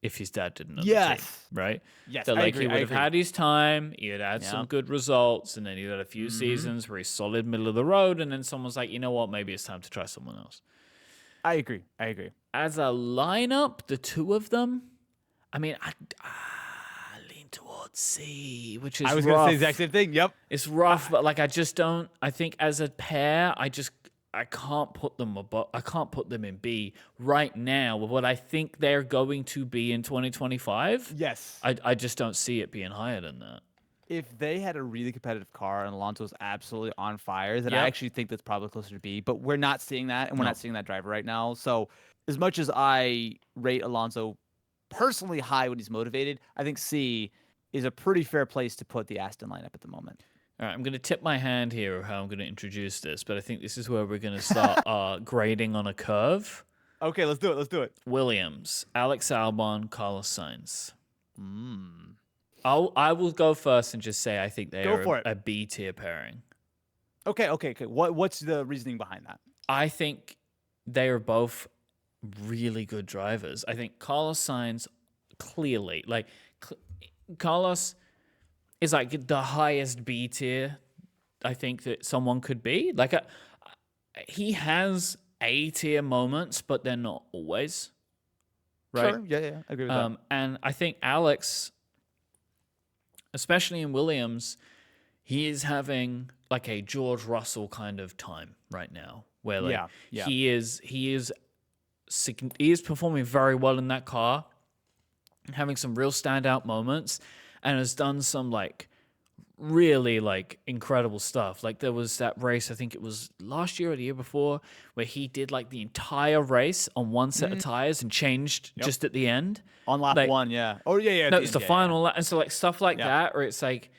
if his dad didn't own the team, Yes. right? Yes, So I like agree. he I would have agree. had his time, he had had Yeah. some good results, and then he had a few Mhm. seasons where he's solid middle of the road, and then someone's like, you know what, maybe it's time to try someone else. I agree. I agree. As a lineup, the two of them, I mean, I lean towards C, which is I was going to say the rough. exact same thing. Yep. It's rough, but like I just don't. I think as a pair, I can't put them above. I can't put them in B right now with what I think they're going to be in 2025. Yes. I just don't see it being higher than that. If they had a really competitive car and Alonso's absolutely on fire, then I Yep. actually think that's probably closer to B. But we're not seeing that, and we're No. not seeing that driver right now. So, as much as I rate Alonso personally high when he's motivated, I think C is a pretty fair place to put the Aston lineup at the moment. All right, I'm going to tip my hand here of how I'm going to introduce this, but I think this is where we're going to start grading on a curve. Okay, let's do it. Let's do it. Williams, Alex Albon, Carlos Sainz. Mm. I will go first and just say I think they Go are for it. a B tier pairing. Okay. What's the reasoning behind that? I think they are both really good drivers. I think Carlos Sainz clearly, like Carlos is like the highest B tier I think that someone could be. Like he has A tier moments, but they're not always. Right? Sure. Yeah. I agree with that. And I think Alex especially in Williams, he is having like a George Russell kind of time right now, where like Yeah, yeah. he is performing very well in that car, having some real standout moments, and has done some like really like incredible stuff. Like there was that race, I think it was last year or the year before, where he did like the entire race on one set of Mm, tires and changed yep. just at the end. On lap Like one, yeah. Oh yeah, yeah. At no, the it's end, the yeah, yeah, final lap, and so like stuff like yeah. that, where it's like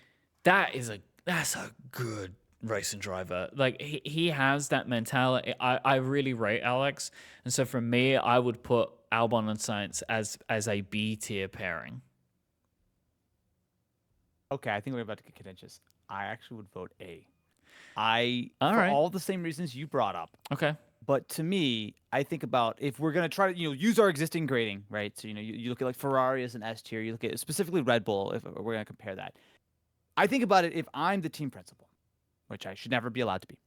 that's a good racing driver. Like he has that mentality. I really rate Alex, and so for me, I would put Albon and Sainz as a B tier pairing. Okay, I think we're about to get contentious. I actually would vote A. I All for right. all the same reasons you brought up. Okay. But to me, I think about if we're gonna try to use our existing grading, right? So you look at like Ferrari as an S tier. You look at specifically Red Bull if we're gonna compare that. I think about it if I'm the team principal, which I should never be allowed to be.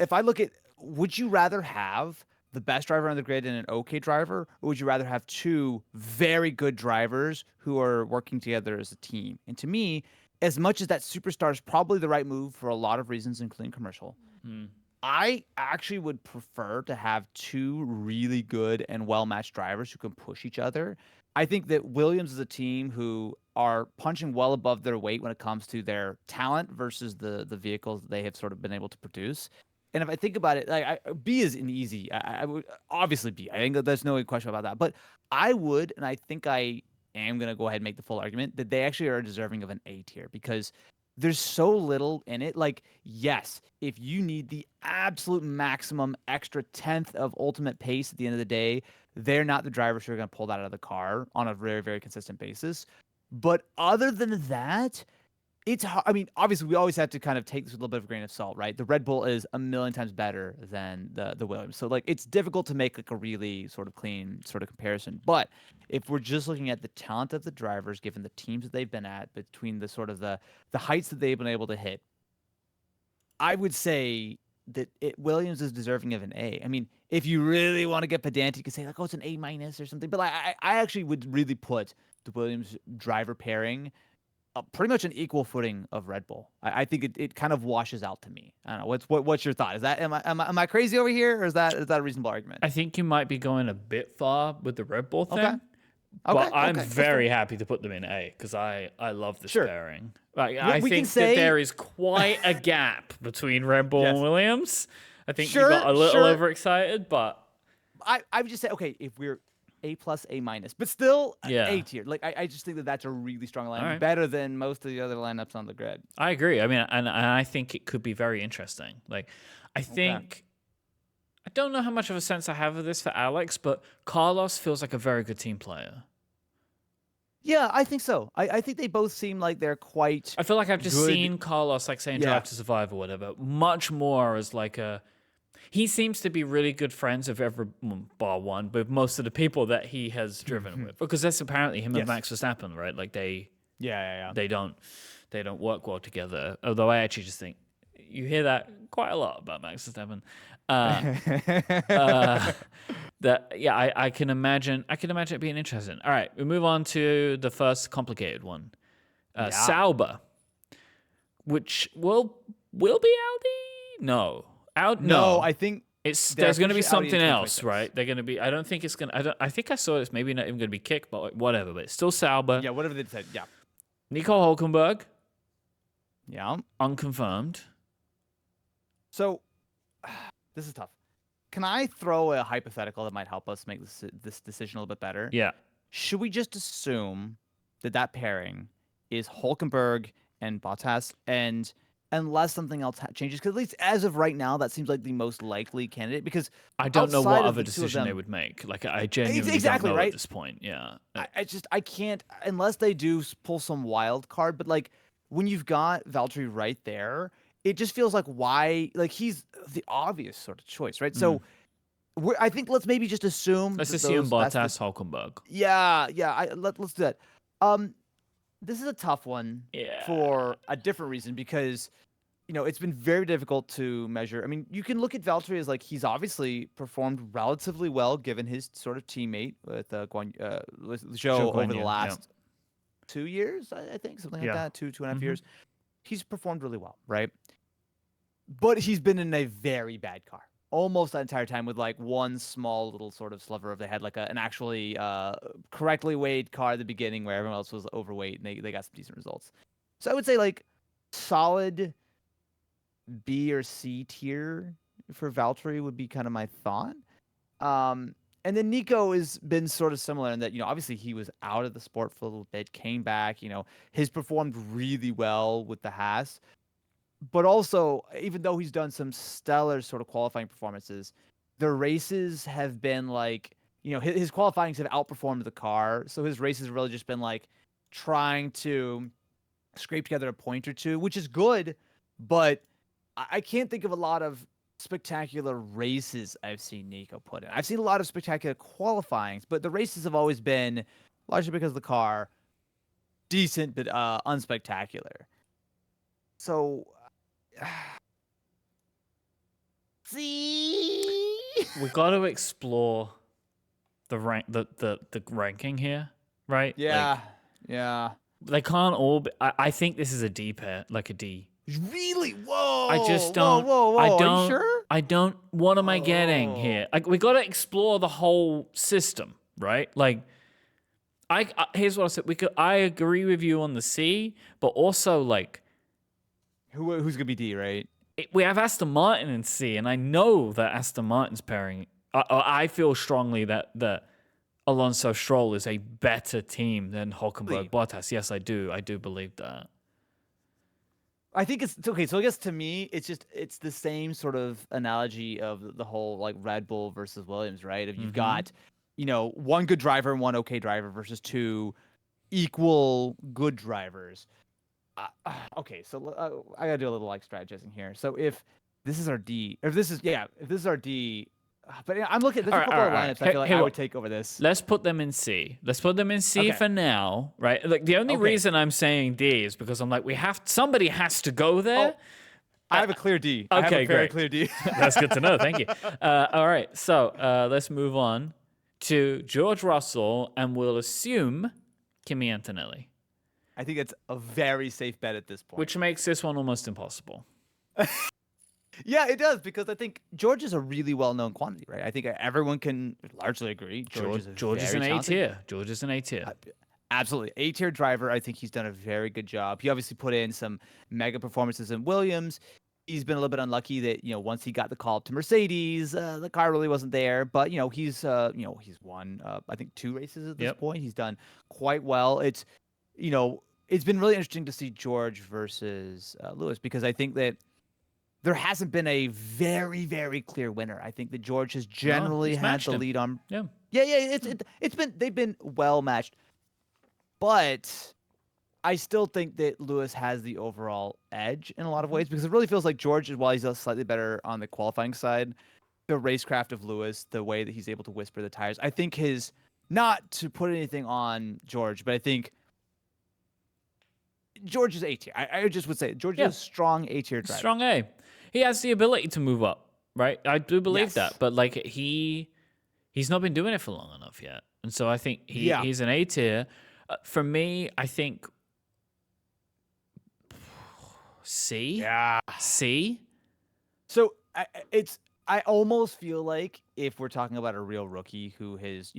If I look at, would you rather have the best driver on the grid and an okay driver, or would you rather have two very good drivers who are working together as a team? And to me, as much as that superstar is probably the right move for a lot of reasons, including commercial, Hmm. I actually would prefer to have two really good and well matched drivers who can push each other. I think that Williams is a team who are punching well above their weight when it comes to their talent versus the vehicles that they have sort of been able to produce. And if I think about it, B is an easy. I would obviously B. I think that there's no question about that. But I would, and I think I am gonna go ahead and make the full argument that they actually are deserving of an A tier because there's so little in it. Like, yes, if you need the absolute maximum extra tenth of ultimate pace at the end of the day, they're not the drivers who are going to pull that out of the car on a very, very consistent basis. But other than that, it's hard. I mean, obviously, we always have to kind of take this with a little bit of a grain of salt, right? The Red Bull is a million times better than the Williams, so like it's difficult to make like a really sort of clean sort of comparison. But if we're just looking at the talent of the drivers, given the teams that they've been at, between the sort of the heights that they've been able to hit, I would say that Williams is deserving of an A. I mean, if you really want to get pedantic, you could say like, oh, it's an A minus or something. But like, I actually would really put the Williams driver pairing pretty much an equal footing of Red Bull. I think it kind of washes out to me. I don't know. What's your thought? Is that am I crazy over here, or is that a reasonable argument? I think you might be going a bit far with the Red Bull Okay. thing. Okay. But I'm Okay. That's fair. very happy to put them in A because I love this Sure. pairing. Like We I can think that say there is quite a gap between Red Bull and yes. Williams. I think you Sure. got a little Sure. overexcited, but I would just say okay if we're A plus A minus, but still yeah, A tier. Like I just think that that's a really strong line, right. better than most of the other lineups on the grid. I agree. I mean, and I think it could be very interesting. Like, I Okay. think I don't know how much of a sense I have of this for Alex, but Carlos feels like a very good team player. Yeah, I think so. I think they both seem like they're quite I feel like I've just good. seen Carlos, like saying Yeah. Drive to Survive or whatever, much more as like a. He seems to be really good friends of bar one, but most of the people that he has driven with, because that's apparently him and Yes. Max Verstappen, right? Like Yeah. they don't work well together. Although I actually just think you hear that quite a lot about Max Verstappen. That yeah, I can imagine it being interesting. All right, we move on to the first complicated one, Yeah. Sauber, which will be Audi. No, No, I think it's they're there's going to be officially Audi in something else, 2026. right? They're going to be. I don't think it's going. I think I saw it's maybe not even going to be Kick, but like, whatever. But it's still Sauber. Yeah, whatever they said. Yeah. Nico Hulkenberg, Yeah. unconfirmed. So this is tough. Can I throw a hypothetical that might help us make this decision a little bit better? Yeah, Should we just assume that pairing is Hulkenberg and Bottas, and unless something else changes, because at least as of right now, that seems like the most likely candidate. Because I don't know outside what of other the two of decision they them- would make. Like I genuinely exactly don't know right. at this point. Yeah, I can't unless they do pull some wild card. But like when you've got Valtteri right there, it just feels like why like he's the obvious sort of choice, right? So I think let's maybe just assume. let's that assume that's the- Bottas, Hulkenberg. Yeah. Let's do that. This is a tough one Yeah. for a different reason because it's been very difficult to measure. I mean, you can look at Valtteri as like he's obviously performed relatively well given his sort of teammate with with Zhou Zhou over Guanyu, the yeah. last 2 years, I think, something like Yeah. that, 2.5 Mhm. years. He's performed really well, right? But he's been in a very bad car almost the entire time with like one small little sort of sliver of the head, like an actually correctly weighed car at the beginning where everyone else was overweight and they got some decent results. So I would say like solid B or C tier for Valtteri would be kind of my thought. Um, and then Nico has been sort of similar in that, obviously he was out of the sport for a little bit, came back, he's performed really well with the Haas. But also, even though he's done some stellar sort of qualifying performances, the races have been like, his qualifyings have outperformed the car. So his races have really just been like trying to scrape together a point or two, which is good. But I can't think of a lot of spectacular races I've seen Nico put in. I've seen a lot of spectacular qualifyings, but the races have always been largely because of the car, decent but unspectacular. So see, We got to explore the ranking here, right? yeah, yeah. They can't all be, I think this is a D pair, like a D. Really? Whoa! I just Whoa! don't. Whoa! I Whoa! Are you don't. sure? I don't. What am I getting Oh. here? Like, we got to explore the whole system, right? Like, here's what I said. I agree with you on the C, but also like Who's gonna be D? Right? we have Aston Martin in C, and I know that Aston Martin's pairing. I feel strongly that Alonso Stroll is a better team than Hulkenberg Bottas. Yes, I do. I do believe that. I think it's okay. So I guess to me, it's the same sort of analogy of the whole like Red Bull versus Williams, right? If you've got, one good driver and one okay driver versus two equal good drivers. Okay, so I gotta do a little like strategizing here. So if this is our D, if this is our D, but I'm looking. There's a couple of lineups I feel like I would take over this. Let's put them in C. Let's put them in C Okay. for now, right? Like the only reason I'm saying D is because I'm like, somebody has to go there. Oh, I have a clear D. Okay, I have a very great. clear D. That's good to know. Thank you. All right, so let's move on to George Russell, and we'll assume Kimi Antonelli, I think it's a very safe bet at this point. which makes this one almost impossible. Yeah, it does, because I think George is a really well-known quantity, right? I think everyone can largely agree. George George is an A tier. George is an A tier. Absolutely. A-tier driver. I think he's done a very good job. He obviously put in some mega performances in Williams. He's been a little bit unlucky that, once he got the call up to Mercedes, the car really wasn't there. But, he's won, I think, 2 races at this point. He's done quite well. It's been really interesting to see George versus Lewis, because I think that there hasn't been a very, very clear winner. I think that George has generally had the lead on. Yeah. They've been well matched, but I still think that Lewis has the overall edge in a lot of ways, because it really feels like George, while he's slightly better on the qualifying side, the racecraft of Lewis, the way that he's able to whisper the tires, I think not to put anything on George, but I think George is A tier. I just would say George is a strong A tier driver. Strong A. He has the ability to move up, right? I do believe that, but like he's not been doing it for long enough yet, and so I think he's an A tier. For me, I think C. Yeah. C. So I almost feel like if we're talking about a real rookie who has,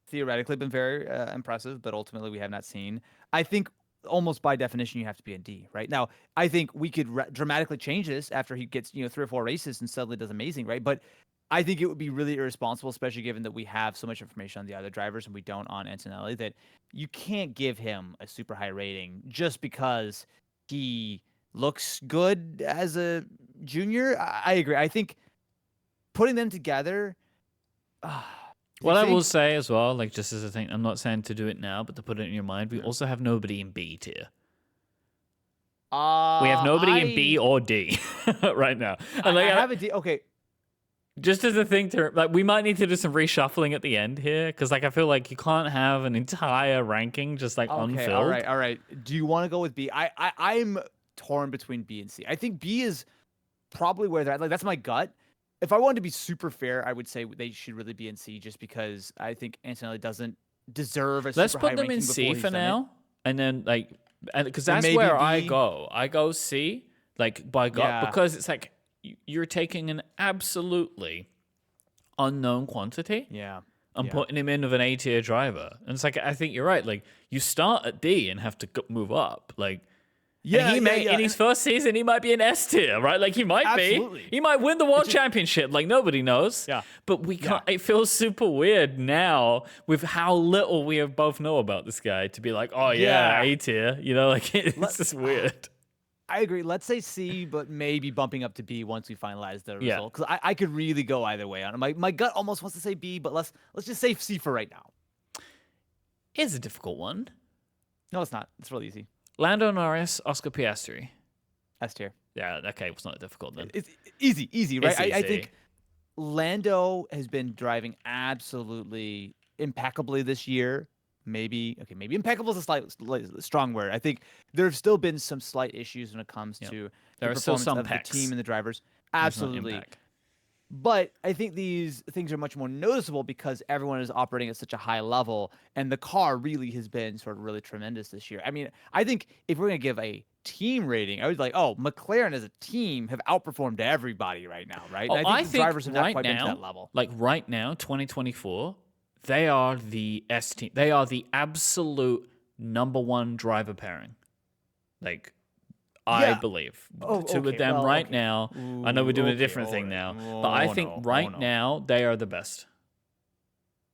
theoretically been very impressive, but ultimately we have not seen, I think almost by definition you have to be in D, right? Now, I think we could dramatically change this after he gets, 3 or 4 races and suddenly does amazing, right? But I think it would be really irresponsible, especially given that we have so much information on the other drivers and we don't on Antonelli, that you can't give him a super high rating just because he looks good as a junior. I agree. I think putting them together. What I will say as well, like just as a thing, I'm not saying to do it now, but to put it in your mind, we also have nobody in B tier. We have nobody in B or D right now. And I have a D. Okay. Just as a thing we might need to do some reshuffling at the end here, because like I feel like you can't have an entire ranking just like unfilled. All right. Do you want to go with B? I'm torn between B and C. I think B is probably where they're at. Like, that's my gut. If I wanted to be super fair, I would say they should really be in C, just because I think Antonelli doesn't deserve a Let's super put high them ranking in C before he's for done now. and then like, because And that's maybe where I B. go. I go C, like by gut, Yeah. because it's like you're taking an absolutely unknown quantity Yeah. and Yeah. putting him in with an A tier driver. And it's like, I think you're right. Like, you start at D and have to move up. Like, and Yeah. he Yeah. may, Yeah. in his first season, he might be an S tier, right? Like, he might be. Absolutely. He might win the world championship. Like, nobody knows. Yeah. But we can't, Yeah. it feels super weird now with how little we have both know about this guy to be like, oh, yeah, Yeah. A tier. You know, like, it's just weird. I agree. Let's say C, but maybe bumping up to B once we finalize the Yeah. result. Because I could really go either way on it. My gut almost wants to say B, but let's just say C for right now. It's a difficult one. No, it's not. It's really easy. Lando Norris, Oscar Piastri. S tier. Yeah, okay, it's not difficult then. It's easy, right? It's I easy. think Lando has been driving absolutely impeccably this year. Maybe impeccable is a slight strong word. I think there have still been some slight issues when it comes to There the are still performance some of the pecs. team and the drivers. There's not Absolutely. impact. But I think these things are much more noticeable because everyone is operating at such a high level, and the car really has been sort of really tremendous this year. I mean, I think if we're going to give a team rating, I was like, oh, McLaren as a team have outperformed everybody right now, right? Oh, And I think the drivers have not quite been to that level. like right now, 2024, they are the S team. They are the absolute number one driver pairing. Like, I Yeah. believe. Oh, Two okay, of them well, right okay. now. I know we're doing a Okay, different thing alright. now, but I Oh, think no. right Oh, no. now they are the best.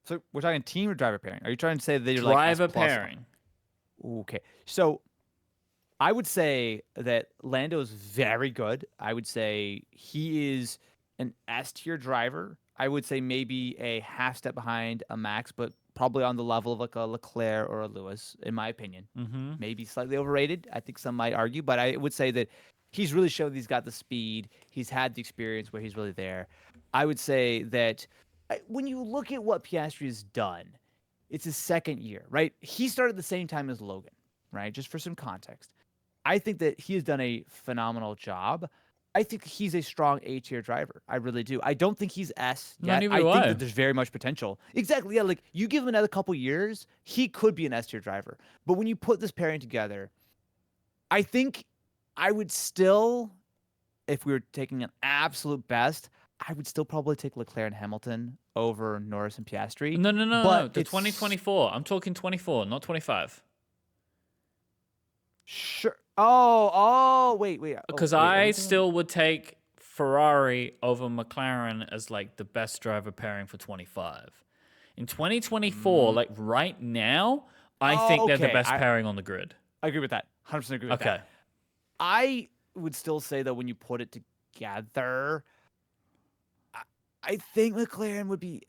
So we're talking team or driver pairing? Are you trying to say that they're Driver like S plus? pairing. Okay. So I would say that Lando is very good. I would say he is an S tier driver. I would say maybe a half step behind a Max, but probably on the level of like a Leclerc or a Lewis, in my opinion. Mm-hmm. Maybe slightly overrated. I think some might argue, but I would say that he's really shown he's got the speed. He's had the experience where he's really there. I would say that when you look at what Piastri has done, it's his second year, right? He started the same time as Logan, right? Just for some context. I think that he has done a phenomenal job. I think he's a strong A tier driver. I really do. I don't think he's S yet. neither I do think I. that there's very much potential. Exactly. Yeah. Like you give him another couple years, he could be an S tier driver. But when you put this pairing together, I think I would still, if we were taking an absolute best, I would still probably take Leclerc and Hamilton over Norris and Piastri. No, But The it's 2024. I'm talking 24, not 25. Sure. Oh, wait. Because wait, are I we doing- still would take Ferrari over McLaren as like the best driver pairing for 25. In 2024, like right now, I think they're the Okay, best I pairing on the grid. I agree with that. 100% agree with Okay. that. I would still say that when you put it together, I think McLaren would be.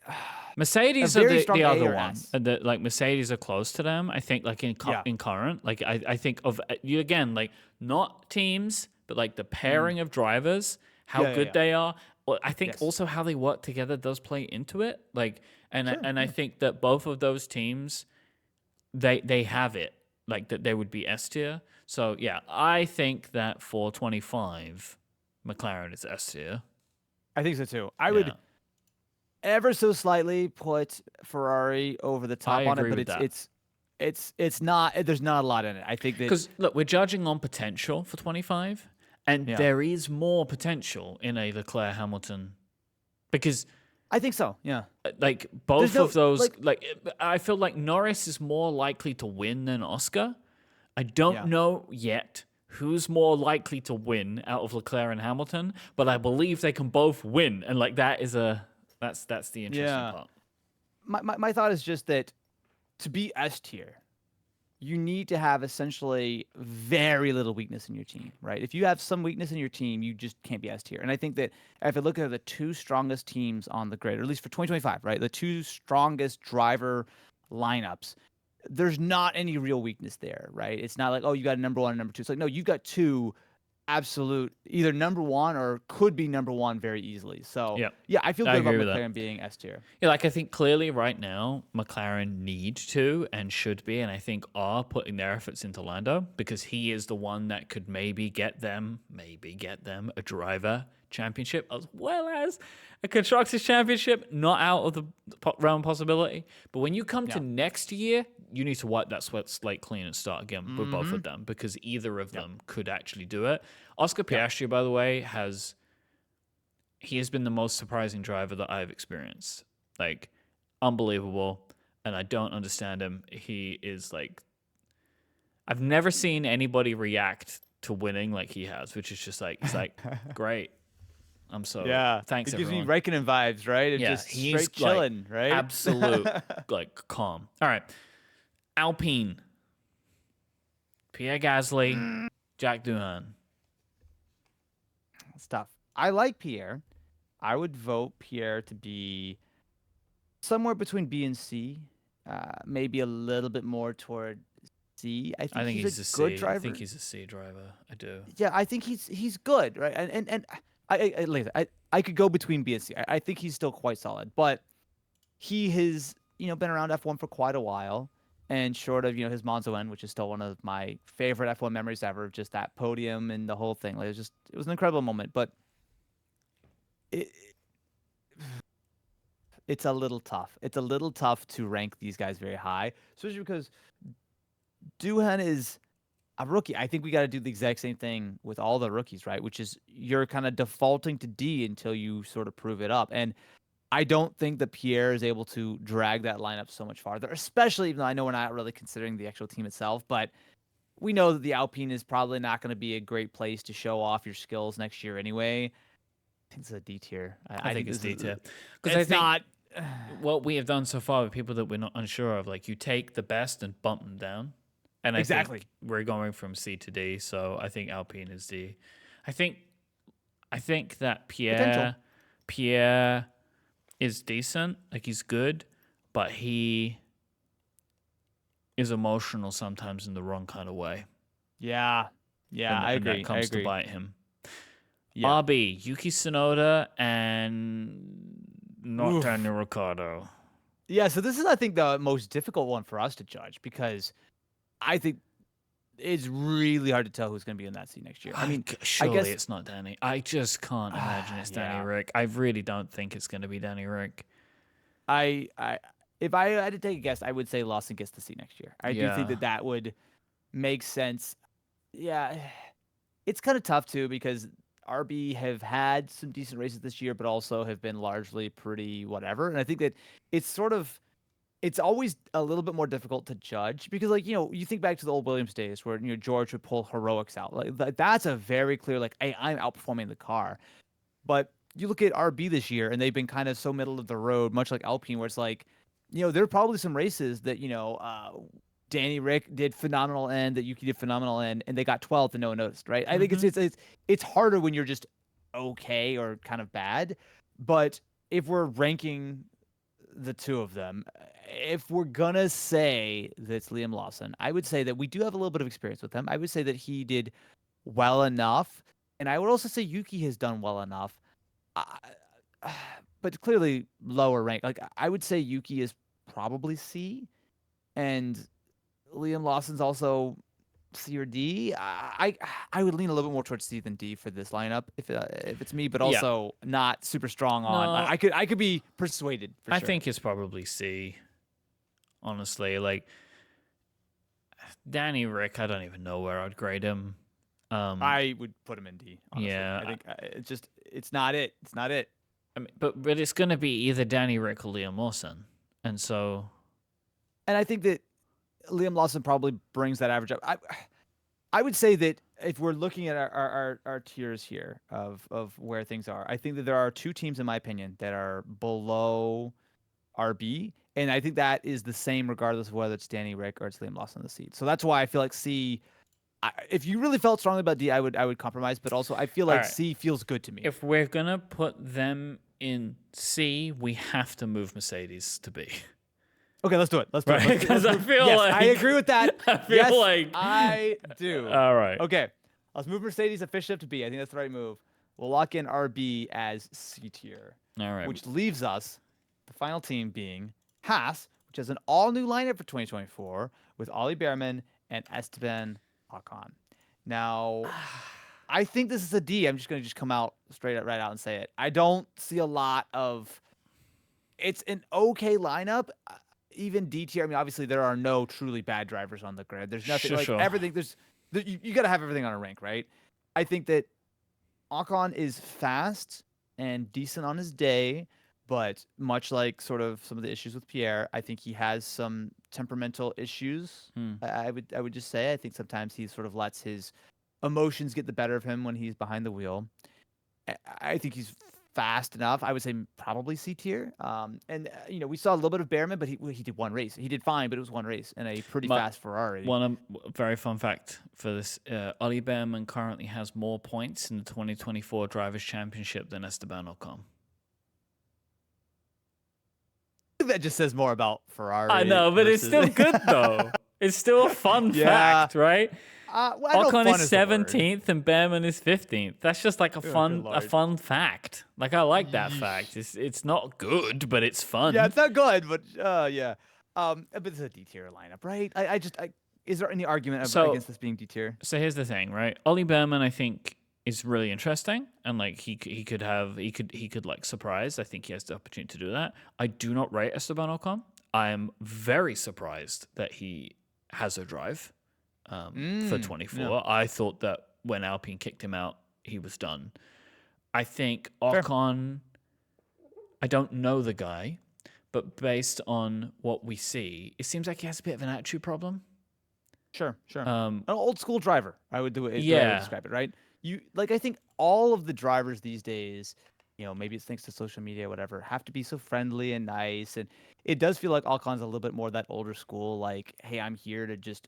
Mercedes A are very the strong A other or one. S. And like Mercedes are close to them. I think like in Yeah. in current, like I think of you again, like not teams, but like the pairing of drivers, how Yeah, yeah, good yeah. they are. Well, I think Yes. also how they work together does play into it. Like Sure, I think that both of those teams, they have it like that they would be S tier. So yeah, I think that for 25, McLaren is S tier. I think so too. I would Yeah. ever so slightly put Ferrari over the top I on it, agree but with that. it's not. There's not a lot in it. I think that Because look, we're judging on potential for 25, and Yeah. there is more potential in a Leclerc Hamilton, because I think so. Yeah. like both no- of those, like- like I feel like Norris is more likely to win than Oscar. I don't Yeah. know yet who's more likely to win out of Leclerc and Hamilton, but I believe they can both win, and like that's the interesting Yeah. part. My thought is just that to be S tier, you need to have essentially very little weakness in your team, right? If you have some weakness in your team, you just can't be S tier. And I think that if I look at the two strongest teams on the grid, or at least for 2025, right, the two strongest driver lineups, there's not any real weakness there, right? It's not like, oh, you got a number one and number two. It's like, no, you've got two absolute either number one or could be number one very easily. So Yep. yeah, I feel I good about agree with that. McLaren being S tier. Yeah, like I think clearly right now McLaren need to and should be, and I think are putting their efforts into Lando because he is the one that could maybe get them a driver championship as well as a Constructors Championship, not out of the realm of possibility. But when you come to next year, you need to wipe that sweat slate clean and start again with both of them, because either of them could actually do it. Oscar Piastri, by the way, he has been the most surprising driver that I've experienced. Like, unbelievable. And I don't understand him. He is like, I've never seen anybody react to winning like he has, which is just like, he's like, great. I'm so thanks. It gives everyone. me Raikkonen vibes, right? It's just he's straight chilling, right? Absolute like calm. All right, Alpine, Pierre Gasly, Jack Doohan. Stuff. I like Pierre. I would vote Pierre to be somewhere between B and C, maybe a little bit more toward C. I think he's a good driver. I think he's a C driver. I do. Yeah, I think he's good, right? And I could go between B and C. I think he's still quite solid, but he has been around F1 for quite a while, and short of his Monza win, which is still one of my favorite F1 memories ever, just that podium and the whole thing. Like, it was an incredible moment, but it's a little tough. It's a little tough to rank these guys very high, especially because Doohan is a rookie. I think we got to do the exact same thing with all the rookies, right? Which is you're kind of defaulting to D until you sort of prove it up. And I don't think that Pierre is able to drag that lineup so much farther, especially even though I know we're not really considering the actual team itself, but we know that the Alpine is probably not going to be a great place to show off your skills next year anyway. I think it's a D tier. I think it's D tier. Because I think not what we have done so far with people that we're not unsure of. Like, you take the best and bump them down. And I think we're going from C to D, so I think Alpine is D. I think that Pierre is decent, like he's good, but he is emotional sometimes in the wrong kind of way. Yeah, I agree. And that comes to bite him. Yeah. RB, Yuki Tsunoda and not Daniel Ricciardo. Yeah, so this is, I think, the most difficult one for us to judge, because I think it's really hard to tell who's going to be in that seat next year. I mean, surely it's not Danny. I just can't imagine it's Danny Rick. I really don't think it's going to be Danny Rick. If I had to take a guess, I would say Lawson gets the seat next year. I do think that would make sense. Yeah, it's kind of tough too, because RB have had some decent races this year, but also have been largely pretty whatever. And I think that it's always a little bit more difficult to judge, because, like, you think back to the old Williams days where, George would pull heroics out. Like, that's a very clear, like, hey, I'm outperforming the car. But you look at RB this year, and they've been kind of so middle of the road, much like Alpine, where it's like, there are probably some races that, Danny Rick did phenomenal in, that Yuki did phenomenal in, and they got 12th and no one noticed, right? I think it's harder when you're just okay or kind of bad. But if we're ranking the two of them, if we're gonna say that's Liam Lawson, I would say that we do have a little bit of experience with him. I would say that he did well enough, and I would also say Yuki has done well enough, but clearly lower rank. Like, I would say Yuki is probably C, and Liam Lawson's also C or D. I would lean a little bit more towards C than D for this lineup if it's me, but also not super strong on. No, I could be persuaded. I think it's probably C. Honestly, like, Danny Rick, I don't even know where I'd grade him. I would put him in D. Honestly. Yeah, I think it's not it. It's not it. I mean, but it's going to be either Danny Rick or Liam Lawson, and I think that Liam Lawson probably brings that average up. I would say that if we're looking at our tiers here of where things are, I think that there are two teams, in my opinion, that are below RB, and I think that is the same regardless of whether it's Danny Rick or it's Liam Lawson on the seat. So that's why I feel like C. If you really felt strongly about D, I would compromise, but also I feel like C feels good to me. If we're gonna put them in C, we have to move Mercedes to B. Okay, let's do it. Let's do it. Because I feel like I agree with that. I feel like I do. All right. Okay, let's move Mercedes officially up to B. I think that's the right move. We'll lock in RB as C tier. All right. Which leaves us the final team being Haas, which has an all-new lineup for 2024 with Ollie Behrman and Esteban Ocon. Now, I think this is a D. I'm just gonna come out right out and say it. I don't see a lot of. It's an okay lineup. Even D tier. I mean, obviously there are no truly bad drivers on the grid. There's nothing like Sure. everything. You got to have everything on a rank, right? I think that Ocon is fast and decent on his day, but much like sort of some of the issues with Pierre, I think he has some temperamental issues. I would just say I think sometimes he sort of lets his emotions get the better of him when he's behind the wheel. I think he's fast enough. I would say probably C tier. We saw a little bit of Behrman, but he did one race. He did fine, but it was one race and a pretty fast Ferrari. One very fun fact for this: Ollie Behrman currently has more points in the 2024 Drivers' Championship than Esteban Ocon. That just says more about Ferrari. I know, but it's still good though. It's still a fun fact, right? Ocon is 17th and Behrman is 15th. That's just like a fun fact. Like I like that fact. It's not good, but it's fun. Yeah, it's not good, but yeah. But it's a D tier lineup, right? Is there any argument against this being D tier? So here's the thing, right? Ollie Behrman, I think, is really interesting, and like he could like surprise. I think he has the opportunity to do that. I do not rate Esteban Ocon. I am very surprised that he has a drive. For 24. Yeah. I thought that when Alpine kicked him out, he was done. I think Ocon, I don't know the guy, but based on what we see, it seems like he has a bit of an attitude problem. Sure. An old school driver, I would do it. Yeah. I would describe it, right? I think all of the drivers these days, maybe it's thanks to social media, whatever, have to be so friendly and nice. And it does feel like Ocon's a little bit more that older school, like, hey, I'm here to just,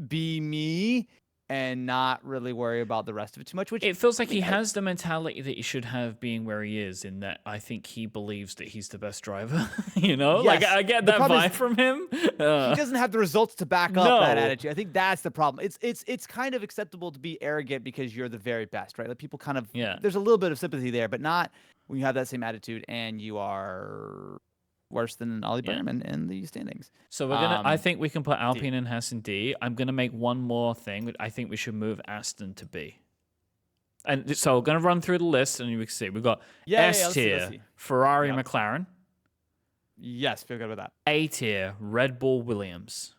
be me and not really worry about the rest of it too much. Which it feels like he has the mentality that he should have being where he is, in that I think he believes that he's the best driver. Yes. Like I get that vibe from him. He doesn't have the results to back up that attitude. I think that's the problem. It's kind of acceptable to be arrogant because you're the very best, right? Like people kind of there's a little bit of sympathy there, but not when you have that same attitude and you are worse than Ollie Behrman in the standings. So we're gonna. I think we can put Alpine and Haas in D. I'm gonna make one more thing. I think we should move Aston to B. And so we're gonna run through the list, and you can see we've got S tier Ferrari, McLaren. Yes, feel good about that. A tier Red Bull, Williams.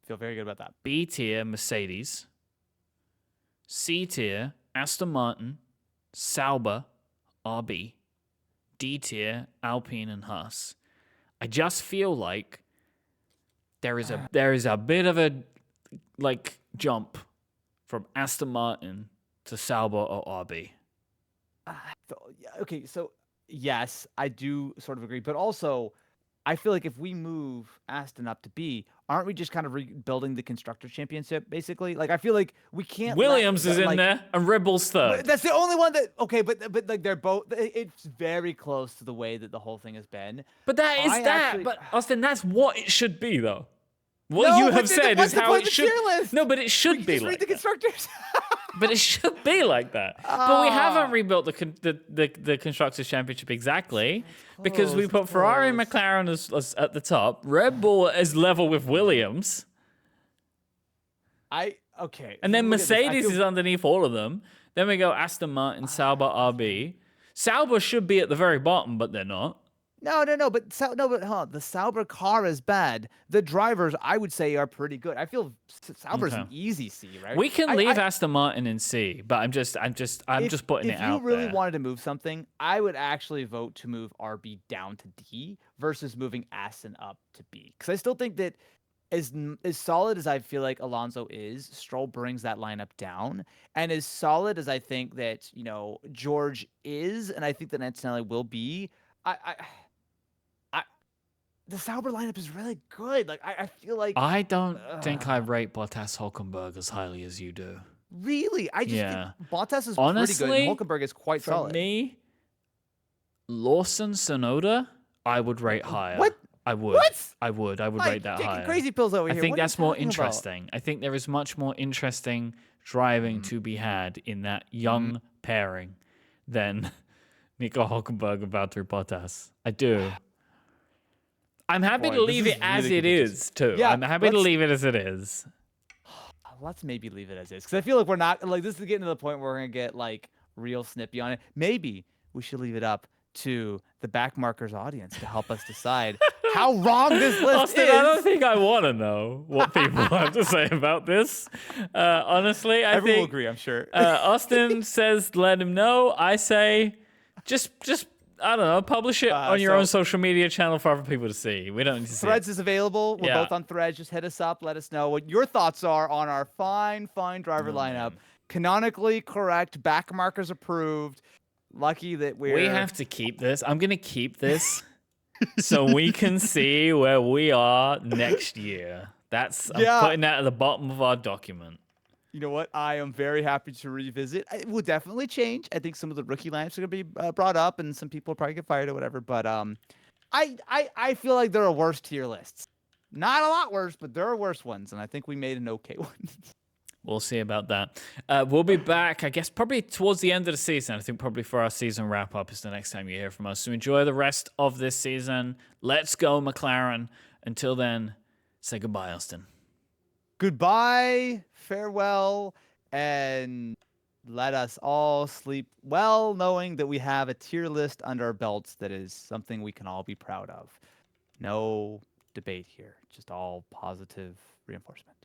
Feel very good about that. B tier Mercedes. C tier Aston Martin, Sauber, RB. D tier Alpine and Haas. I just feel like there is a bit of a jump from Aston Martin to Sauber or RB. Okay, so yes, I do sort of agree, but also I feel like if we move Aston up to B, aren't we just kind of rebuilding the Constructors' Championship, basically? Like, I feel like we can't... Williams is in there, and Red Bull's third. That's the only one that... Okay, but like, they're both... It's very close to the way that the whole thing has been. But but Austin, that's what it should be, though. What you have said is how it should... No, but it should be like read the Constructors. But it should be like that. But we haven't rebuilt the Constructors' Championship exactly because we put Ferrari and McLaren as at the top, Red Bull as level with Williams. Okay. And then Mercedes is underneath all of them. Then we go Aston Martin, Sauber, RB. Sauber should be at the very bottom, but they're not. No, but the Sauber car is bad. The drivers, I would say, are pretty good. I feel Sauber's an easy C, right? We can leave Aston Martin in C, but I'm just putting it out there. If you really wanted to move something, I would actually vote to move RB down to D versus moving Aston up to B, because I still think that as solid as I feel like Alonso is, Stroll brings that lineup down, and as solid as I think that George is, and I think that Antonelli will be, the Sauber lineup is really good. Like I feel like I don't think I rate Bottas Hulkenberg as highly as you do. Really, I just think Bottas is pretty good. And Hulkenberg is quite solid. For me, Lawson Sonoda, I would rate higher. What? I would. What? I would rate that higher. Crazy pills over here. I think that's more interesting. I think there is much more interesting driving to be had in that young pairing than Nico Hulkenberg and Valtteri Bottas. I do. I'm happy to leave it as it is, too. Yeah, I'm happy to leave it as it is. let's maybe leave it as is, because I feel like we're not like this is getting to the point where we're gonna get like real snippy on it. Maybe we should leave it up to the backmarkers audience to help us decide how wrong this list Austin, is. I don't think I want to know what people have to say about this. Honestly, I Everyone will think agree, I'm sure. Austin says let him know. I say just I don't know, publish it on your own social media channel for other people to see. We don't need to see Threads it. is available. We're Yeah. both on Threads. Just hit us up. Let us know what your thoughts are on our fine driver lineup. man. Canonically correct, backmarkers approved. Lucky that We have to keep this. I'm going to keep this so we can see where we are next year. I'm putting that at the bottom of our document. You know what? I am very happy to revisit. It will definitely change. I think some of the rookie lineups are going to be brought up, and some people will probably get fired or whatever. But I feel like there are worse tier lists. Not a lot worse, but there are worse ones, and I think we made an okay one. We'll see about that. We'll be back, I guess, probably towards the end of the season. I think probably for our season wrap-up is the next time you hear from us. So enjoy the rest of this season. Let's go, McLaren. Until then, say goodbye, Austin. Goodbye, farewell, and let us all sleep well, knowing that we have a tier list under our belts that is something we can all be proud of. No debate here, just all positive reinforcement.